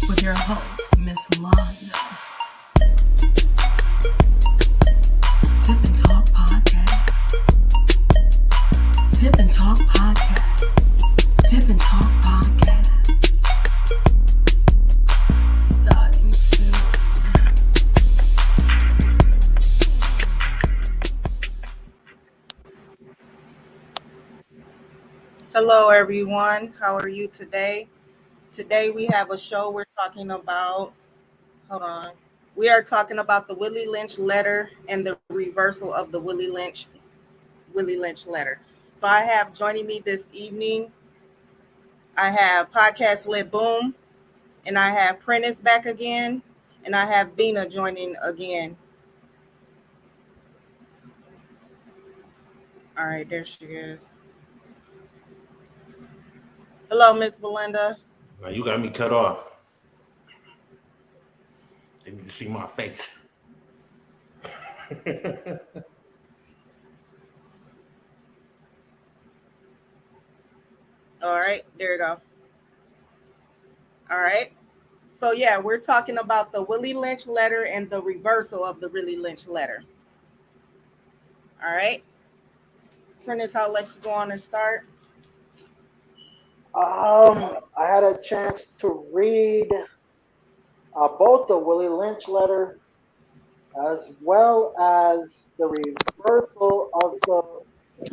with your host, Miss Londa. Sip and Talk Podcast. Sip and Talk Podcast. Sip and Talk Podcast. Starting soon. Hello, everyone. How are you today? Today we have a show. We're talking about, hold on. We are talking about the Willie Lynch letter and the reversal of the Willie Lynch letter. So I have joining me this evening, I have Podcast Lit Boom, and I have Prentice back again, and I have Bina joining again. All right, there she is. Hello, Miss Belinda. Now you got me cut off. They need to see my face. All right, there you go. All right. So yeah, we're talking about the Willie Lynch letter and the reversal of the Willie Lynch letter. All right. Prentice, I'll let you go on and start. I had a chance to read both the Willie Lynch letter as well as the reversal of the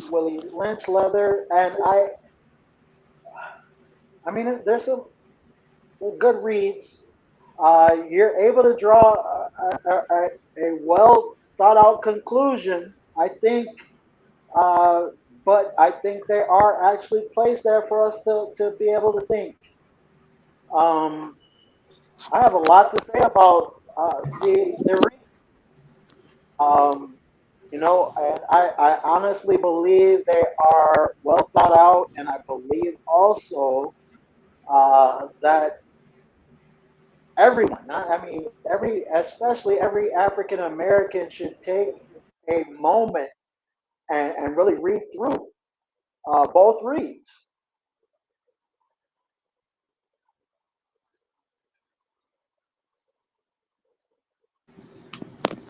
Willie Lynch letter, and I mean, there's some good reads. You're able to draw a well thought out conclusion, I think, uh, but I think they are actually placed there for us to be able to think. Um, I have a lot to say about the read. Um, and I honestly believe they are well thought out, and I believe also that everyone, I mean, especially every African American, should take a moment and really read through both reads.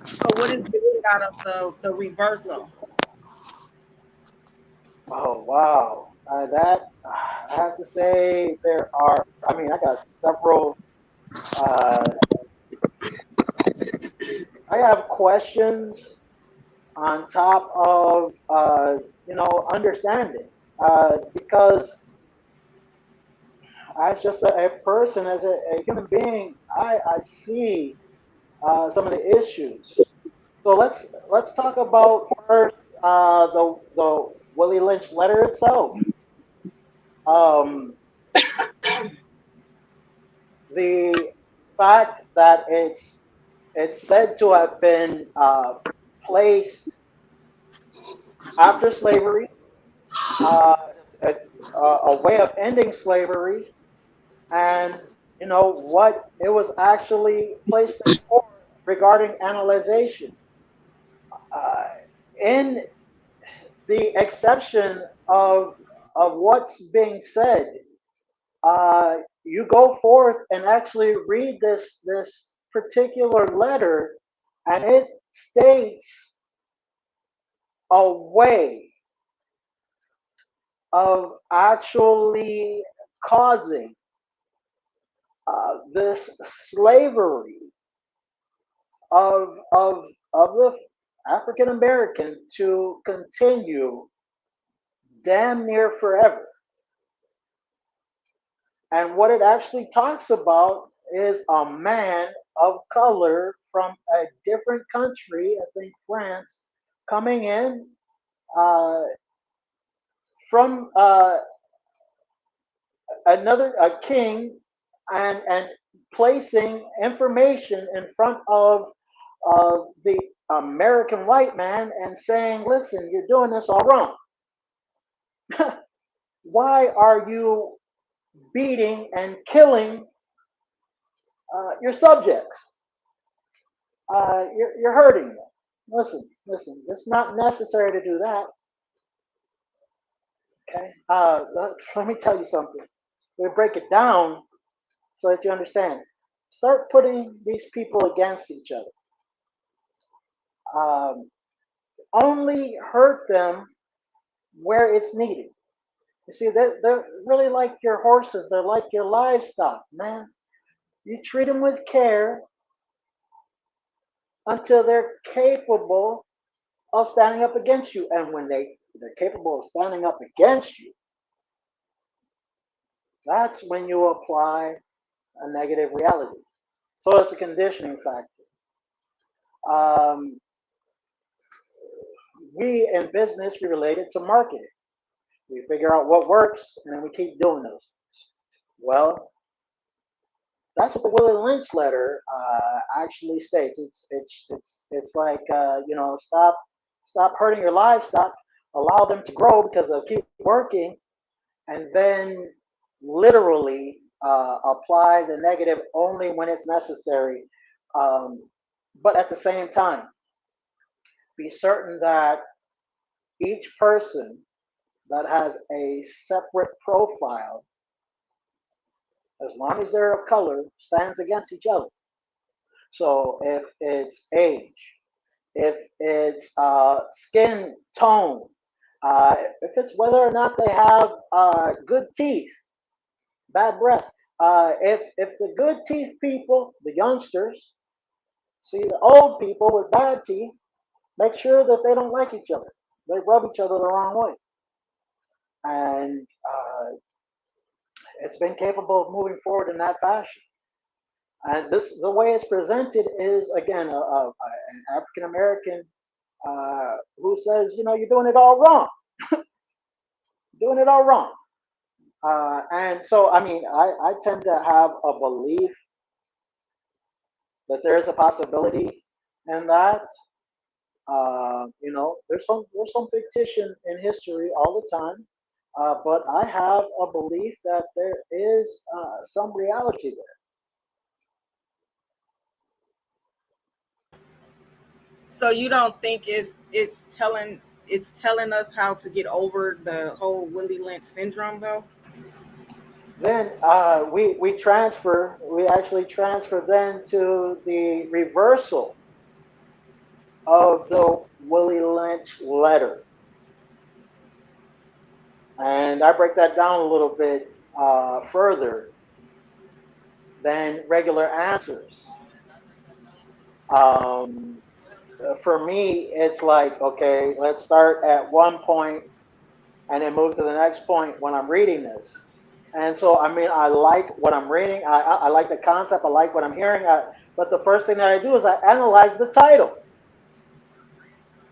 So what did you get out of the reversal? Oh wow, that I have to say there are. I mean, I got several. Uh, I have questions on top of understanding because as just a person, as a human being, I see some of the issues. So let's talk about first the Willie Lynch letter itself. Um, the fact that it's said to have been placed after slavery, uh, a, a way of ending slavery, and what it was actually placed there for regarding analyzation. Uh, in the exception of what's being said, you go forth and actually read this particular letter, and it states a way of actually causing this slavery of the African American to continue damn near forever. And what it actually talks about is a man of color from a different country, I think France, coming in uh, from another a king and placing information in front of the American white man and saying, "Listen, you're doing this all wrong. Why are you beating and killing your subjects? You're hurting them. Listen. It's not necessary to do that. Okay. Let me tell you something. We break it down so that you understand. start putting these people against each other. Um, Only hurt them where it's needed. You see, they're really like your horses. They're like your livestock, man. You treat them with care until they're capable of standing up against you. And when they're capable of standing up against you, that's when you apply a negative reality. So it's a conditioning factor. Um, we in business, we relate it to marketing. We figure out what works, and then we keep doing those. Well, that's what the Willie Lynch letter actually states. It's like stop hurting your livestock, allow them to grow because they'll keep working, and then literally apply the negative only when it's necessary. Um, but at the same time, be certain that each person that has a separate profile, as long as they're of color, stands against each other. So if it's age, if it's skin tone, if it's whether or not they have good teeth, bad breath. If the good teeth people, the youngsters, see the old people with bad teeth, make sure that they don't like each other. They rub each other the wrong way. And it's been capable of moving forward in that fashion. And this, the way it's presented is again an African American who says, you're doing it all wrong, doing it all wrong. And so, I mean, I tend to have a belief that there is a possibility in that. There's some fiction in history all the time, but I have a belief that there is some reality there. So you don't think it's telling us how to get over the whole Willie Lynch syndrome, though? Then we actually transfer then to the reversal of the Willie Lynch letter, and I break that down a little bit further than regular answers. Um, for me, it's like, okay, let's start at one point and then move to the next point when I'm reading this. And so, I mean, I like what I'm reading. I like the concept. I like what I'm hearing. But the first thing that I do is I analyze the title,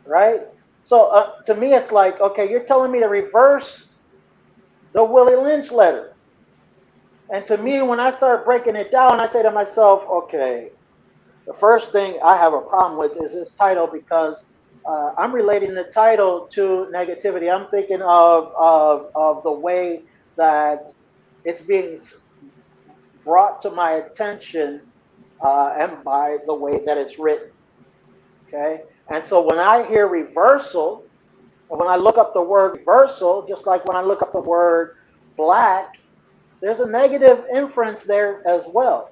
right? So to me, it's like, okay, you're telling me to reverse the Willie Lynch letter. And to me, when I start breaking it down, I say to myself, okay, the first thing I have a problem with is this title because I'm relating the title to negativity. I'm thinking of the way that it's being brought to my attention and by the way that it's written. Okay, and so when I hear reversal, and when I look up the word reversal, just like when I look up the word black, there's a negative inference there as well.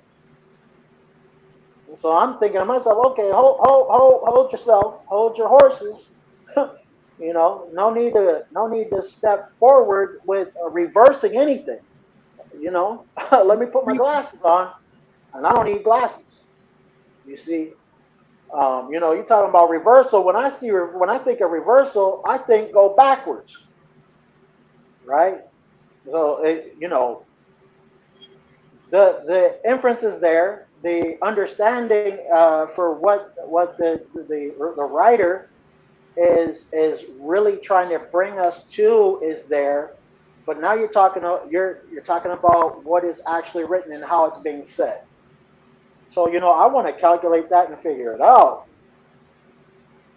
And so I'm thinking to myself, okay, hold yourself, hold your horses. No need to step forward with reversing anything. Let me put my glasses on, and I don't need glasses. You see, you're talking about reversal. When I think of reversal, I think go backwards, right? So the inference is there. The understanding for what the writer is really trying to bring us to is there, but now you're talking about what is actually written and how it's being said. So I want to calculate that and figure it out.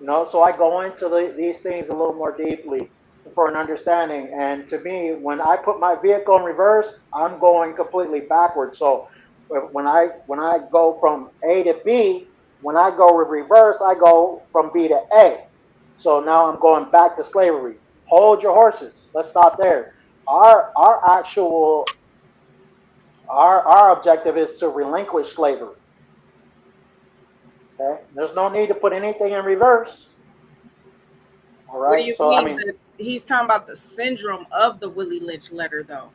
So I go into these things a little more deeply for an understanding. And to me, when I put my vehicle in reverse, I'm going completely backwards. So when I go from A to B, when I go with reverse, I go from B to A. So now I'm going back to slavery. Hold your horses. Let's stop there. Our actual our objective is to relinquish slavery. Okay, there's no need to put anything in reverse. All What do right, you so I mean mean, that he's talking about the syndrome of the Willie Lynch letter, though?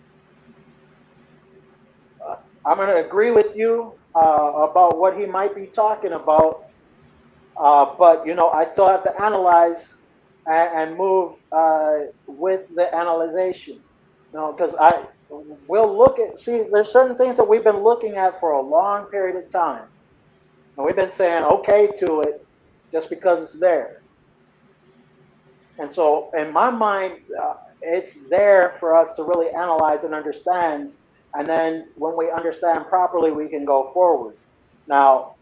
I'm going to agree with you about what he might be talking about, but I still have to analyze and move with the analyzation. Because we'll look at there's certain things that we've been looking at for a long period of time, and we've been saying okay to it just because it's there. And so, in my mind, it's there for us to really analyze and understand. And then, when we understand properly, we can go forward. Now,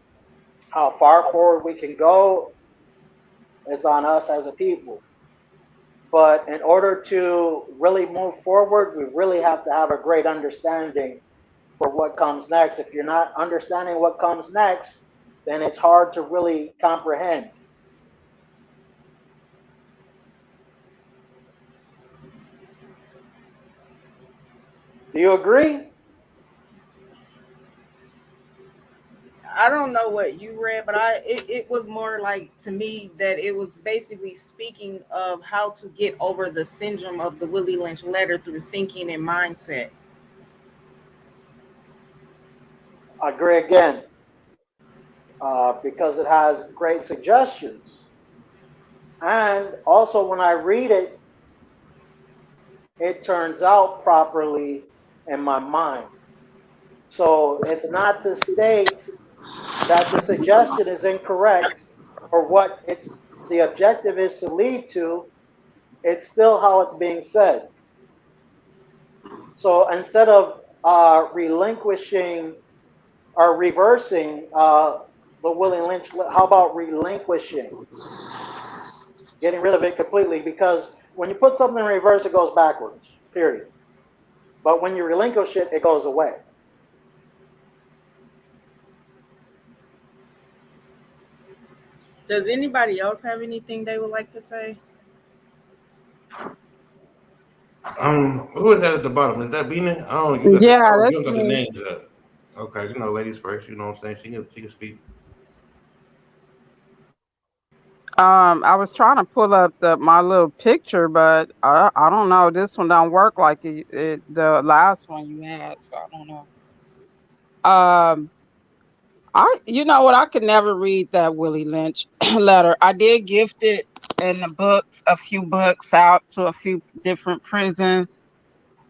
how far forward we can go is on us as a people. But in order to really move forward, we really have to have a great understanding for what comes next. If you're not understanding what comes next, then it's hard to really comprehend. Do you agree? I don't know what you read, but it was more like to me that it was basically speaking of how to get over the syndrome of the Willie Lynch letter through thinking and mindset. I agree again, because it has great suggestions. And also, when I read it, it turns out properly in my mind. So it's not to state that the suggestion is incorrect or what the objective is to lead to. It's still how it's being said. So instead of relinquishing or reversing the Willie Lynch, how about relinquishing, getting rid of it completely? Because when you put something in reverse, it goes backwards, period. But when you relinquish it, it goes away. Does anybody else have anything they would like to say? Who is that at the bottom? Is that Bina? I don't. You got the. Yeah, Oh, you don't that's got the me. names up. Okay, ladies first. You know what I'm saying? She can speak. I was trying to pull up my little picture, but I don't know. This one don't work like the last one you had, so I don't know. Um, you know what? I could never read that Willie Lynch letter. I did gift it in the books, a few books out to a few different prisons,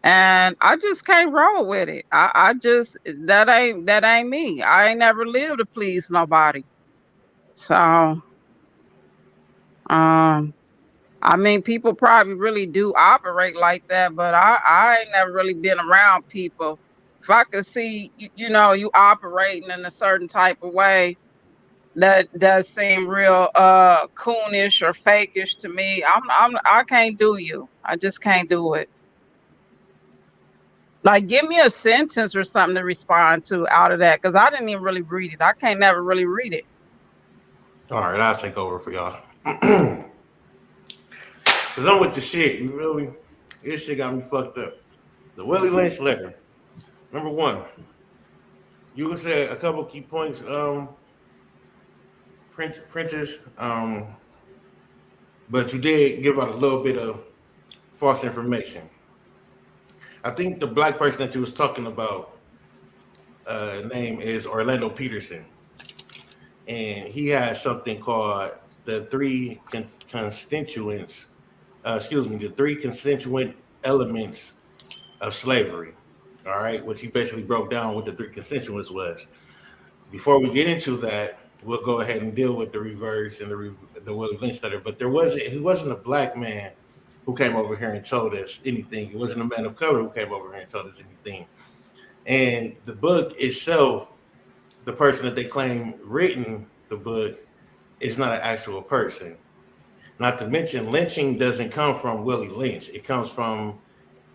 and I just can't roll with it. I just that ain't me. I ain't never lived to please nobody. So um. I mean, people probably really do operate like that, but I ain't never really been around people. If I could see, you operating in a certain type of way that does seem real coonish or fakish to me, I can't do you. I just can't do it. Like, give me a sentence or something to respond to out of that, because I didn't even really read it. I can't never really read it. All right, I'll take over for y'all. Cause I'm with the shit. You feel me? This shit got me fucked up. The Willie Lynch letter. Number one, you said a couple key points. Princess. But you did give out a little bit of false information. I think the black person that you was talking about name is Orlando Peterson, and he has something called the constituents. Excuse me, the three constituent elements of slavery. All right, which he basically broke down what the three constituents was. Before we get into that, we'll go ahead and deal with the reverse and the Willie Lynch letter. But he wasn't a black man who came over here and told us anything. It wasn't a man of color who came over here and told us anything. And the book itself, the person that they claim written the book is not an actual person. Not to mention, lynching doesn't come from Willie Lynch. It comes from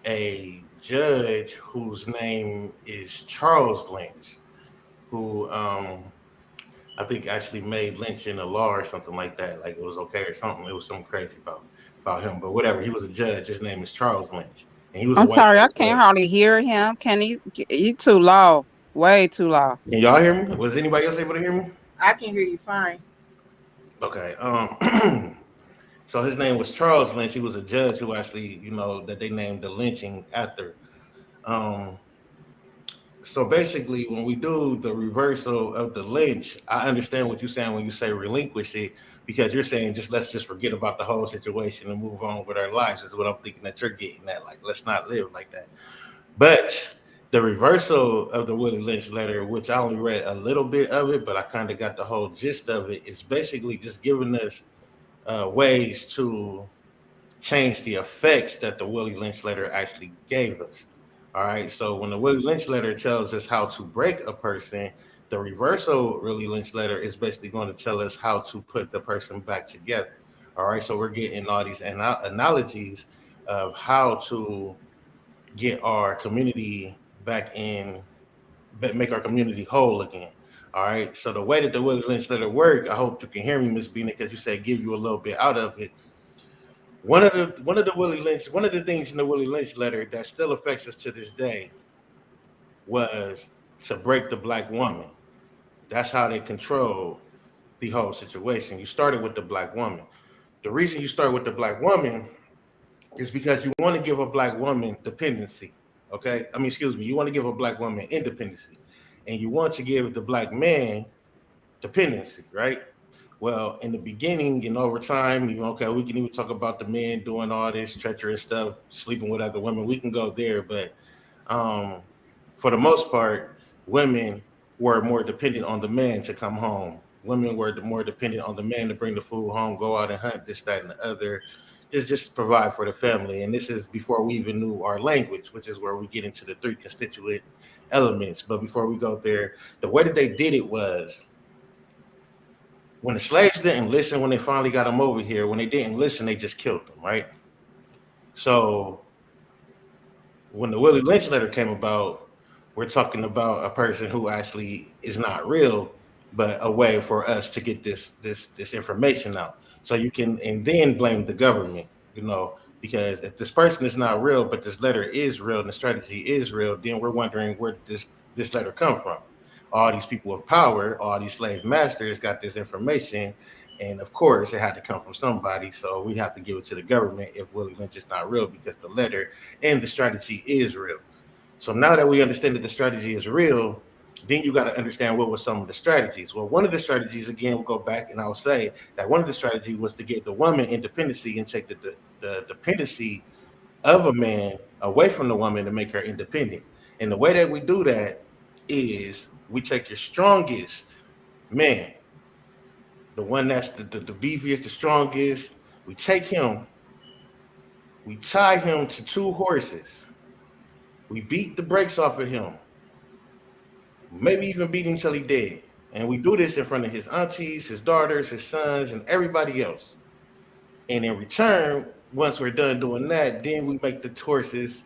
a judge whose name is Charles Lynch, who I think actually made lynching a law or something like that. Like it was okay or something. It was something crazy about him. But whatever. He was a judge. His name is Charles Lynch. and he was a I'm white sorry, guy I as can't well. hardly hear him. Can he too low? Way too low. Can y'all hear me? Was anybody else able to hear me? I can hear you fine. Okay. So his name was Charles Lynch. He was a judge who actually, that they named the lynching after. Um, so basically, when we do the reversal of the lynch, I understand what you're saying when you say relinquish it, because you're saying just let's just forget about the whole situation and move on with our lives. Is what I'm thinking that you're getting at. Like, let's not live like that. But the reversal of the Willie Lynch letter, which I only read a little bit of it, but I kind of got the whole gist of it, is basically just giving us ways to change the effects that the Willie Lynch letter actually gave us. All right. So when the Willie Lynch letter tells us how to break a person, the reversal Willie Lynch letter is basically going to tell us how to put the person back together. All right. So we're getting all these analogies of how to get our community back in, make our community whole again. All right. So the way that the Willie Lynch letter work, I hope you can hear me, Miss Bina, because you said give you a little bit out of it. One of the things in the Willie Lynch letter that still affects us to this day was to break the black woman. That's how they control the whole situation. You started with the black woman. The reason you start with the black woman is because you want to give a black woman dependency. Okay, I mean, excuse me, you want to give a black woman independency, and you want to give the black man dependency, right? Well, in the beginning and over time, okay, we can even talk about the men doing all this treacherous stuff, sleeping with other women. We can go there, but um, for the most part, women were more dependent on the man to come home. Women were more dependent on the man to bring the food home, go out and hunt this, that, and the other, just provide for the family. And this is before we even knew our language, which is where we get into the three constituent elements. But before we go there, the way that they did it was when the slaves didn't listen, when they finally got them over here, when they didn't listen, they just killed them, right? So when the Willie Lynch letter came about, we're talking about a person who actually is not real, but a way for us to get this information out. So you can and then blame the government, because if this person is not real, but this letter is real and the strategy is real, then we're wondering where did this letter come from. All these people of power, all these slave masters got this information, and of course it had to come from somebody. So we have to give it to the government if Willie Lynch is not real, because the letter and the strategy is real. So now that we understand that the strategy is real, then you got to understand what were some of the strategies. Well, one of the strategies, again, we'll go back and I'll say that one of the strategies was to get the woman independency and take the dependency of a man away from the woman to make her independent. And the way that we do that is we take your strongest man, the one that's the beefiest, the strongest, we take him, we tie him to two horses, we beat the brakes off of him, maybe even beat him till he dead. And we do this in front of his aunties, his daughters, his sons, and everybody else. And in return, once we're done doing that, then we make the horses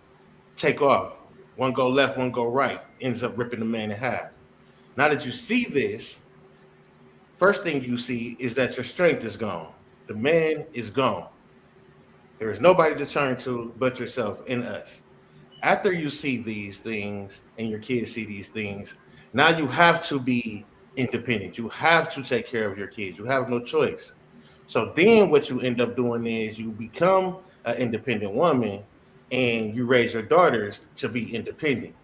take off. One go left, one go right, ends up ripping the man in half. Now that you see this, first thing you see is that your strength is gone. The man is gone. There is nobody to turn to but yourself and us. After you see these things and your kids see these things, now you have to be independent. You have to take care of your kids. You have no choice. So then what you end up doing is you become an independent woman and you raise your daughters to be independent,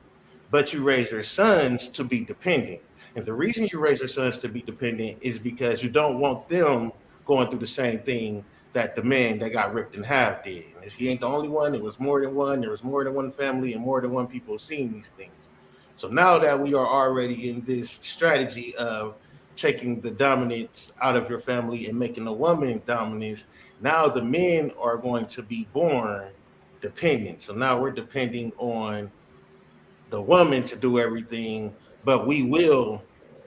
but you raise your sons to be dependent. And the reason you raise your sons to be dependent is because you don't want them going through the same thing that the man that got ripped in half did. And he ain't the only one. There was more than one. There was more than one family and more than one people seeing these things. So now that we are already in this strategy of taking the dominance out of your family and making the woman dominance, now the men are going to be born dependent. So now we're depending on the woman to do everything, but we will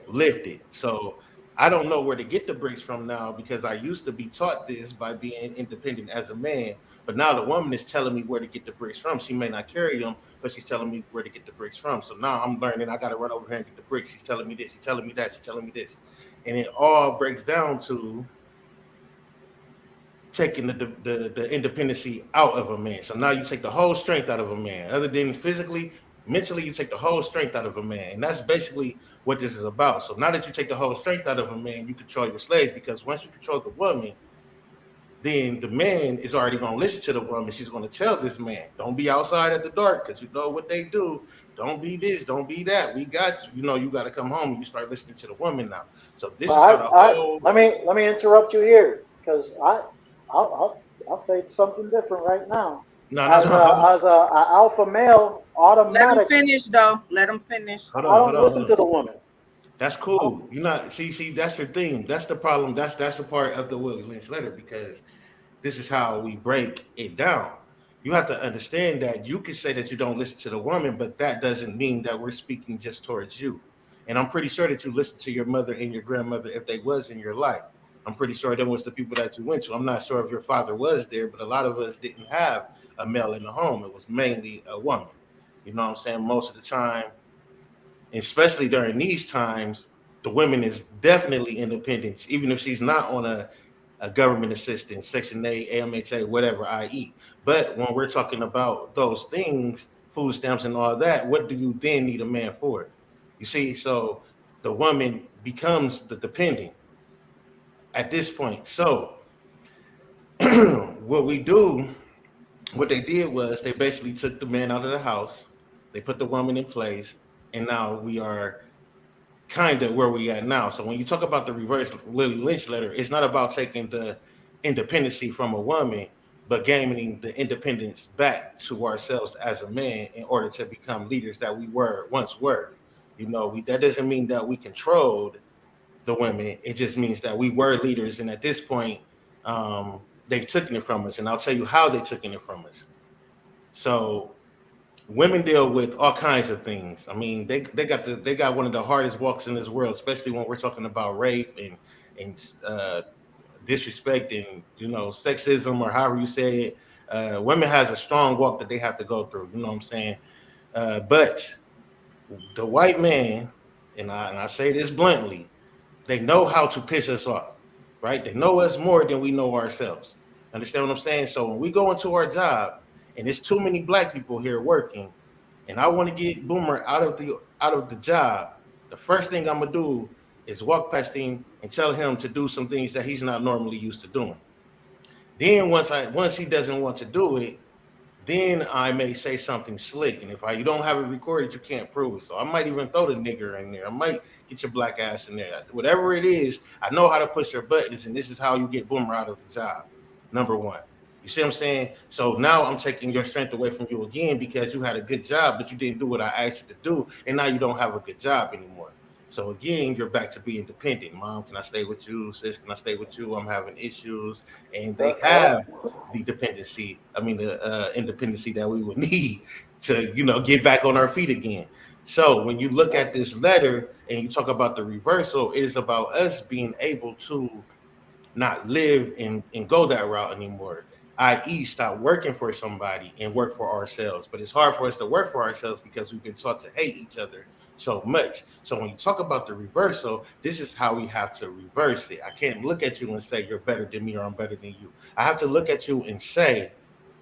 lift it. So I don't know where to get the bricks from now, because I used to be taught this by being independent as a man, but now the woman is telling me where to get the bricks from. She may not carry them, but she's telling me where to get the bricks from. So now I'm learning I got to run over here and get the bricks. She's telling me this, she's telling me that, she's telling me this. And it all breaks down to taking the independency out of a man. So now you take the whole strength out of a man. Other than physically, mentally, you take the whole strength out of a man. And that's basically what this is about. So now that you take the whole strength out of a man, you control your slaves, because once you control the woman, then the man is already going to listen to the woman. She's going to tell this man, don't be outside at the dark, because you know what they do. Don't be this, don't be that. We got you. You know, you got to come home and you start listening to the woman now. So this But is how the whole. let me interrupt you here because I'll say something different right now. No, no, As no. a alpha male, Let him automatically finish though. Let him finish. Hold I on, hold don't on, listen hold to on. the woman. That's cool. You're not see, that's your thing. That's the problem. That's the part of the Willie Lynch letter, because this is how we break it down. You have to understand that you can say that you don't listen to the woman, but that doesn't mean that we're speaking just towards you. And I'm pretty sure that you listened to your mother and your grandmother if they was in your life. I'm pretty sure them was the people that you went to. I'm not sure if your father was there, but a lot of us didn't have a male in the home. It was mainly a woman. You know what I'm saying? Most of the time, especially during these times, the women is definitely independent, even if she's not on a government assistance, Section 8, AMHA, whatever, IE. But when we're talking about those things, food stamps and all that, what do you then need a man for? You see, so the woman becomes the dependent at this point. So what we do, what they did was they basically took the man out of the house, they put the woman in place, and now we are kind of where we at now. So when you talk about the reverse Willie Lynch letter, it's not about taking the independency from a woman, but gaining the independence back to ourselves as a man in order to become leaders that we were once were. You know, that doesn't mean that we controlled the women. It just means that we were leaders, and at this point, they've taken it from us. And I'll tell you how they took it from us. So women deal with all kinds of things. I mean, they got one of the hardest walks in this world, especially when we're talking about rape and disrespect and sexism or however you say it. Women has a strong walk that they have to go through. You know what I'm saying? But the white man, and I say this bluntly, they know how to piss us off, right? They know us more than we know ourselves. Understand what I'm saying? So when we go into our job and there's too many black people here working, and I want to get Boomer out of the job, the first thing I'm gonna do is walk past him and tell him to do some things that he's not normally used to doing. Then once he doesn't want to do it, then I may say something slick. And if you don't have it recorded, you can't prove it. So I might even throw the nigger in there. I might get your black ass in there. Whatever it is, I know how to push your buttons, and this is how you get Boomer out of the job. Number one. You see what I'm saying? So now I'm taking your strength away from you again because you had a good job, but you didn't do what I asked you to do, and now you don't have a good job anymore. So again, you're back to being dependent. Mom, can I stay with you? Sis, can I stay with you? I'm having issues, and they have the dependency. I mean, the independency that we would need to, get back on our feet again. So when you look at this letter and you talk about the reversal, it is about us being able to not live and go that route anymore, i.e., stop working for somebody and work for ourselves. But it's hard for us to work for ourselves because we've been taught to hate each other so much. So when you talk about the reversal, this is how we have to reverse it. I can't look at you and say you're better than me or I'm better than you. I have to look at you and say,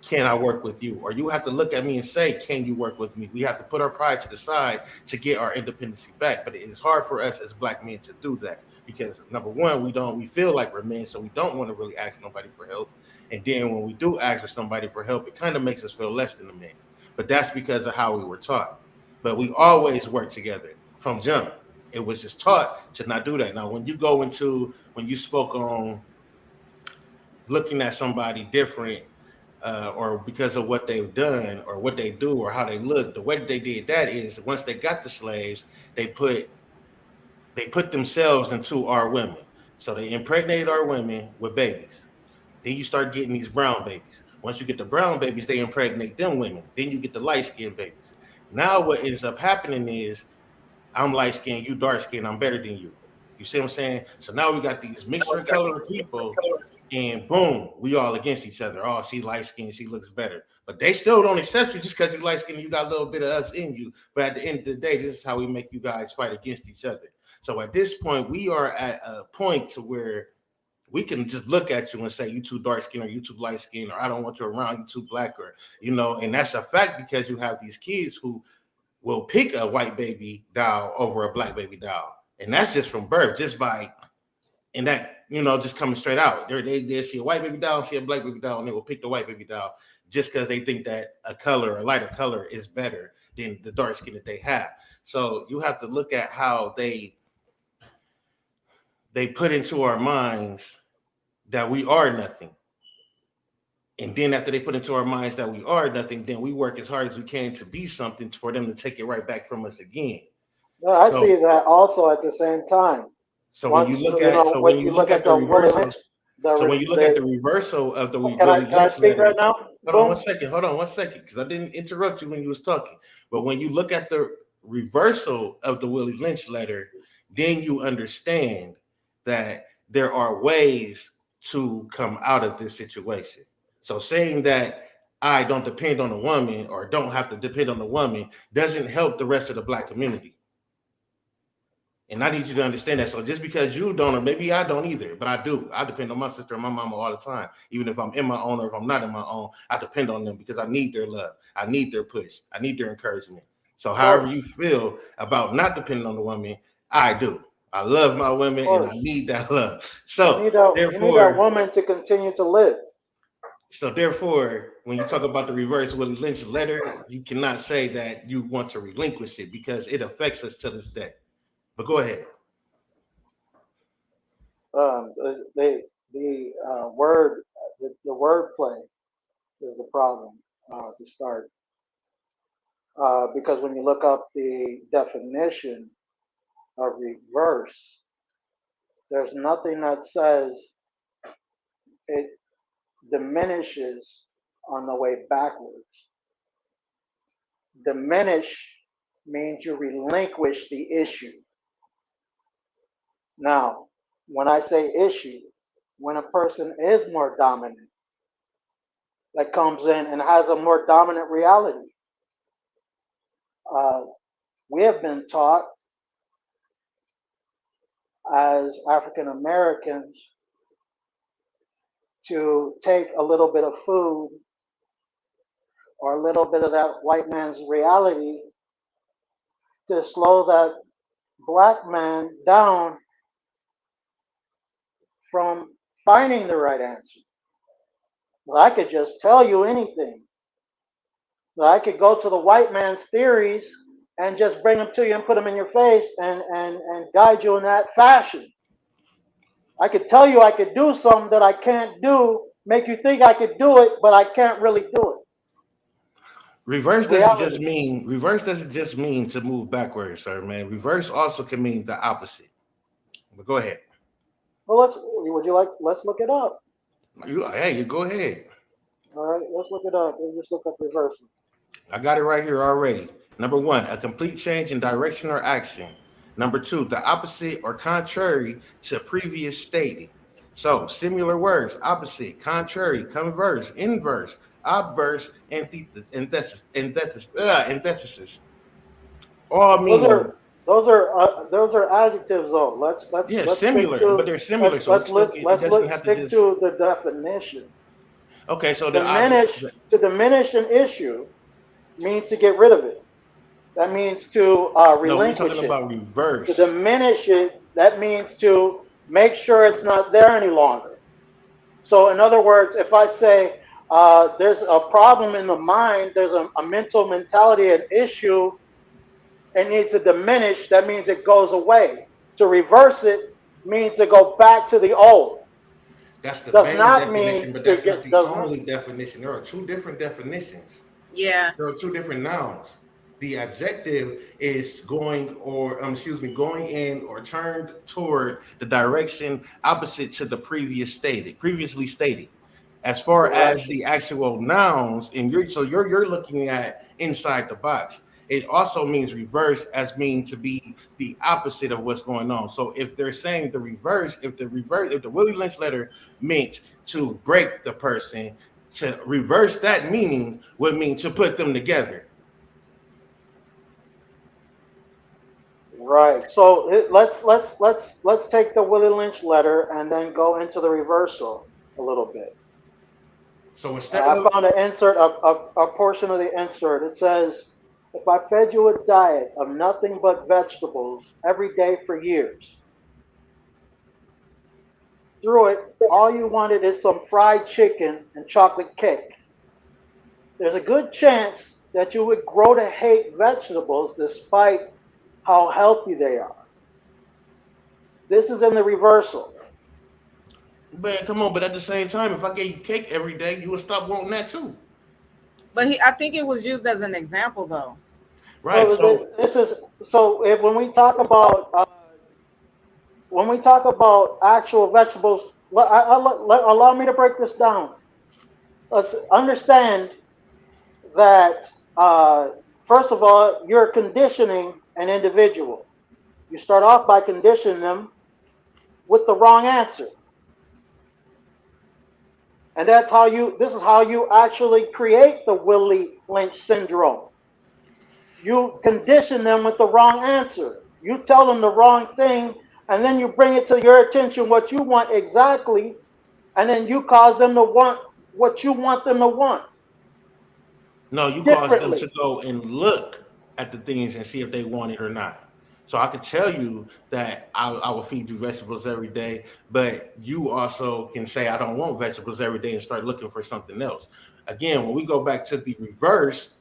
can I work with you? Or you have to look at me and say, can you work with me? We have to put our pride to the side to get our independency back. But it is hard for us as black men to do that because number one, we feel like we're men, so we don't want to really ask nobody for help. And then when we do ask for somebody for help, it kind of makes us feel less than a man. But that's because of how we were taught. But we always work together from jump. It was just taught to not do that. Now, when you spoke on looking at somebody different or because of what they've done or what they do or how they look, the way that they did that is once they got the slaves, they put themselves into our women. So they impregnated our women with babies. Then you start getting these brown babies. Once you get the brown babies, they impregnate them women. Then you get the light skinned babies. Now what ends up happening is I'm light skinned, you dark skinned, I'm better than you. You see what I'm saying? So now we got these mixture colored people, and boom, we all against each other. Oh, she light skinned, she looks better. But they still don't accept you just because you light skinned and you got a little bit of us in you. But at the end of the day, this is how we make you guys fight against each other. So at this point, we are at a point to where we can just look at you and say you too dark skin or you too light skin or I don't want you around, you too black or and that's a fact because you have these kids who will pick a white baby doll over a black baby doll, and that's just from birth, just by and that just coming straight out. They see a white baby doll, see a black baby doll, and they will pick the white baby doll just because they think that a lighter color is better than the dark skin that they have. So you have to look at how they put into our minds that we are nothing. And then after they put into our minds that we are nothing, then we work as hard as we can to be something for them to take it right back from us again. No, I see that also at the same time. So when you look at the reversal, the reversal of the can I speak right now? Hold on one second, because I didn't interrupt you when you was talking. But when you look at the reversal of the Willie Lynch letter, then you understand that there are ways to come out of this situation. So saying that I don't depend on a woman or don't have to depend on a woman doesn't help the rest of the Black community. And I need you to understand that. So just because you don't, or maybe I don't either, but I do. I depend on my sister and my mama all the time. Even if I'm in my own or if I'm not in my own, I depend on them because I need their love. I need their push. I need their encouragement. So however you feel about not depending on the woman, I do. I love my women and I need that love. So you need that woman to continue to live. So therefore, when you talk about the reverse Willie Lynch letter, you cannot say that you want to relinquish it because it affects us to this day. But go ahead. The wordplay is the problem to start, because when you look up the definition of reverse, there's nothing that says it diminishes on the way backwards. Diminish means you relinquish the issue. Now, when I say issue, when a person is more dominant, that comes in and has a more dominant reality. We have been taught as African Americans to take a little bit of food or a little bit of that white man's reality to slow that black man down from finding the right answer. Well, I could just tell you anything. Well, I could go to the white man's theories and just bring them to you and put them in your face and guide you in that fashion. I could tell you I could do something that I can't do, make you think I could do it, but I can't really do it. Reverse doesn't just mean to move backwards, sir, man. Reverse also can mean the opposite. But go ahead. Well, let's look it up. You go ahead. All right, let's look it up. Let's just look up reversal. I got it right here already. Number 1, a complete change in direction or action. Number 2, the opposite or contrary to previous stated. So similar words: opposite, contrary, converse, inverse, obverse, antithesis. All meaning. Those are adjectives, though. Let's similar, but they're similar. Let's stick to the definition. Okay, so to diminish an issue means to get rid of it. That means to relinquish no, we're talking about reverse. To diminish it, that means to make sure it's not there any longer. So, in other words, if I say there's a problem in the mind, there's a mental mentality, an issue, it needs to diminish, that means it goes away. To reverse it means to go back to the old. That's the main definition, but that's not the only definition. There are 2 different definitions. Yeah. There are 2 different nouns. The adjective is going in or turned toward the direction opposite to the previously stated. As far as the actual nouns, you're looking at inside the box. It also means reverse as mean to be the opposite of what's going on. So if they're saying the reverse, if the Willie Lynch letter meant to break the person, to reverse that meaning would mean to put them together. Right. So let's take the Willie Lynch letter and then go into the reversal a little bit. So instead I of found an insert, a portion of the insert. It says, if I fed you a diet of nothing but vegetables every day for years, through it, all you wanted is some fried chicken and chocolate cake. There's a good chance that you would grow to hate vegetables despite how healthy they are. This is in the reversal. man, come on, but at the same time, if I gave you cake every day, you would stop wanting that too. But I think it was used as an example, though. Right. So So this is so if when we talk about actual vegetables, allow me to break this down. Let's understand that first of all, you're conditioning an individual. You start off by conditioning them with the wrong answer. And this is how you actually create the Willie Lynch syndrome. You condition them with the wrong answer. You tell them the wrong thing, and then you bring it to your attention what you want exactly, and then you cause them to want what you want them to want no, you cause them to differently. go and look at the things and see if they want it or not. So I could tell you that I will feed you vegetables every day, but you also can say I don't want vegetables every day and start looking for something else. Again, when we go back to the reverse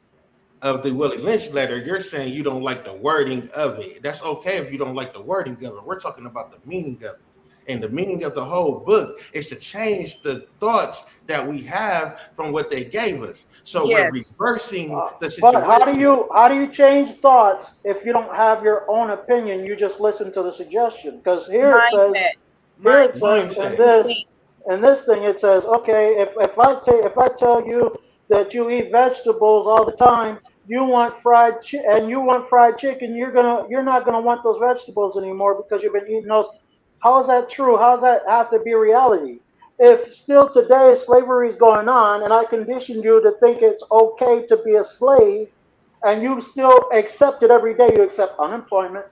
of the Willie Lynch letter, you're saying you don't like the wording of it. That's okay if you don't like the wording of it. We're talking about the meaning of it. And the meaning of the whole book is to change the thoughts that we have from what they gave us. So we're Yes, reversing the But situation. how do you change thoughts if you don't have your own opinion? You just listen to the suggestion. Because mindset, here it mindset, says Mindset. in this thing it says, okay, if I tell you that you eat vegetables all the time, you want fried chicken, you're not gonna want those vegetables anymore because you've been eating those. How is that true? How does that have to be reality? If still today slavery is going on and I conditioned you to think it's okay to be a slave and you still accept it every day, you accept unemployment,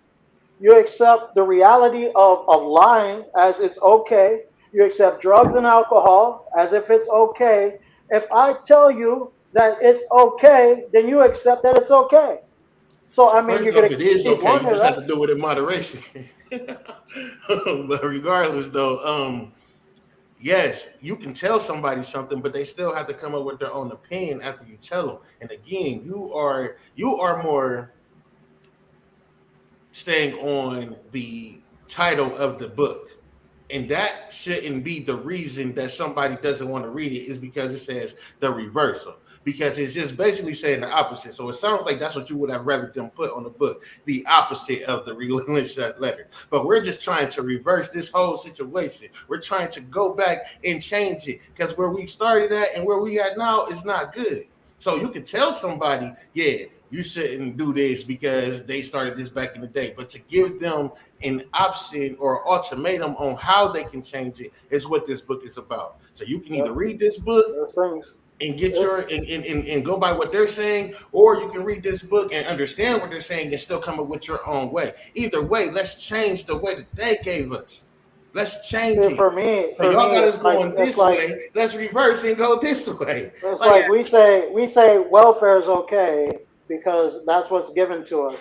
you accept the reality of lying as it's okay, you accept drugs and alcohol as if it's okay. If I tell you that it's okay, then you accept that it's okay. So I mean, you're First off, going to it is keep okay. You wanting just have to that. do it in moderation. But regardless, though, yes, you can tell somebody something, but they still have to come up with their own opinion after you tell them. And again, you are more staying on the title of the book. And that shouldn't be the reason that somebody doesn't want to read it, is because it says the reversal. Because it's just basically saying the opposite. So it sounds like that's what you would have rather them put on the book, the opposite of the Lynch letter. But we're just trying to reverse this whole situation. We're trying to go back and change it because where we started at and where we at now is not good. So you can tell somebody, yeah, you shouldn't do this because they started this back in the day. But to give them an option or ultimatum on how they can change it is what this book is about. So you can either Yep, read this book there's things. and get It's, your and go by what they're saying, or you can read this book and understand what they're saying and still come up with your own way. Either way, let's change the way that they gave us. Let's change see, it. So for y'all me, got us going it's this like way. Let's reverse and go this way. it's Like yeah. like we say welfare is okay because that's what's given to us.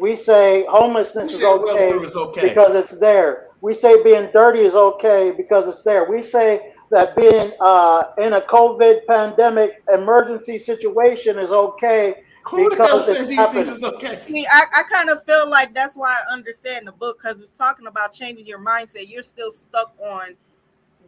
We say who homelessness is said welfare okay was okay? because it's there. We say being dirty is okay because it's there. We say that being in a COVID pandemic emergency situation is okay Who the hell because it's said these things happening. is okay? See, I kind of feel like that's why I understand the book because it's talking about changing your mindset. You're still stuck on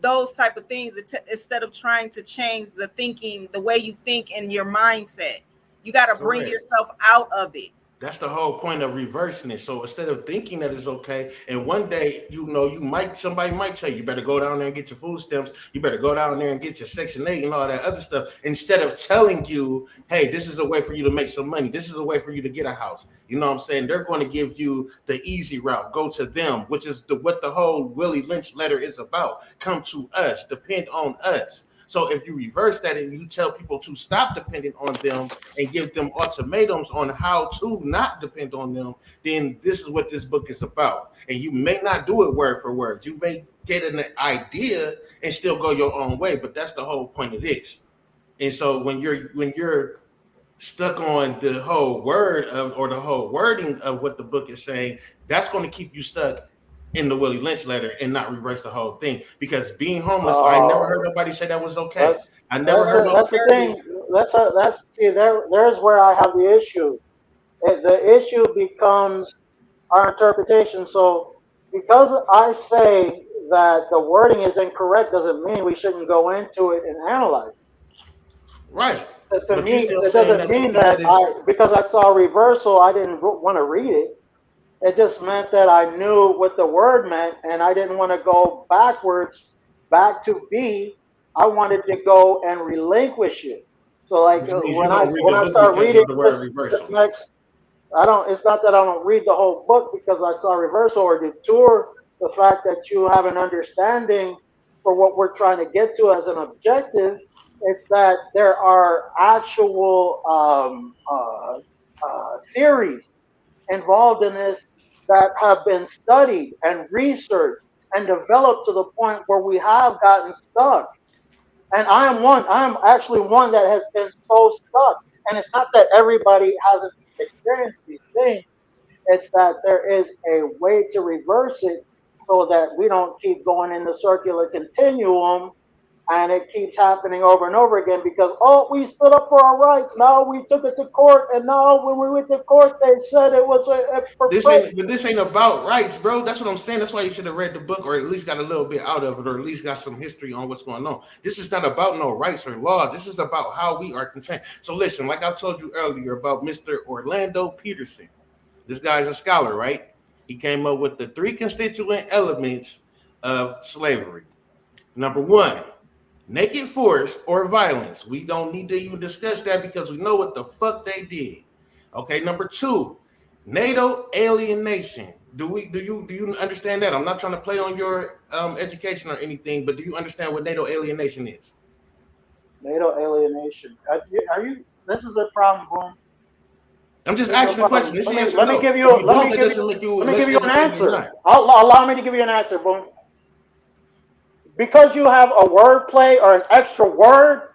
those type of things instead of trying to change the thinking, the way you think in your mindset. You got to bring Correct. yourself out of it. That's the whole point of reversing it. So instead of thinking that it's okay, and one day you might somebody might say you better go down there and get your food stamps, you better go down there and get your Section 8 and all that other stuff. Instead of telling you, hey, this is a way for you to make some money, this is a way for you to get a house. You know what I'm saying? They're going to give you the easy route. Go to them, which is what the whole Willie Lynch letter is about. Come to us, depend on us. So if you reverse that and you tell people to stop depending on them and give them ultimatums on how to not depend on them, then this is what this book is about. And you may not do it word for word. You may get an idea and still go your own way, but that's the whole point of this. And so when you're stuck on the whole word of or the whole wording of what the book is saying, that's going to keep you stuck in the Willie Lynch letter and not reverse the whole thing. Because being homeless, I never heard nobody say that was okay. That's I never heard that's the thing. That's see there's where I have the issue. The issue becomes our interpretation. So because I say that the wording is incorrect doesn't mean we shouldn't go into it and analyze it. right. To But you me, still it saying doesn't that mean that is because I saw reversal, I didn't want to read it. It just meant that I knew what the word meant, and I didn't want to go backwards back to B. I wanted to go and relinquish it. So, like which means you when don't read the I book start because reading of the word this reversal. next, I don't. It's not that I don't read the whole book because I saw reversal or detour. The fact that you have an understanding for what we're trying to get to as an objective, it's that there are actual theories involved in this that have been studied and researched and developed to the point where we have gotten stuck. And I am actually one that has been so stuck. And it's not that everybody hasn't experienced these things, it's that there is a way to reverse it so that we don't keep going in the circular continuum and it keeps happening over and over again because we stood up for our rights, now we took it to court, and now when we went to court they said it was a This ain't about rights, bro. That's what I'm saying. That's why you should have read the book or at least got a little bit out of it or at least got some history on what's going on. This is not about no rights or laws. This is about how we are concerned. So listen, like I told you earlier about Mr. Orlando Peterson. This guy's a scholar, right? He came up with the 3 constituent elements of slavery. Number 1, naked force or violence. We don't need to even discuss that because we know what the fuck they did. Okay, number 2, NATO alienation. Do you understand that? I'm not trying to play on your education or anything, but do you understand what NATO alienation is? NATO alienation. Are you? This is a problem, boom. I'm just There's no asking a question. problem. This yes or Let me no. give If you. you don't, that doesn't make you Let me less give you an educated or answer. not. Allow me to give you an answer, boom. Because you have a word play or an extra word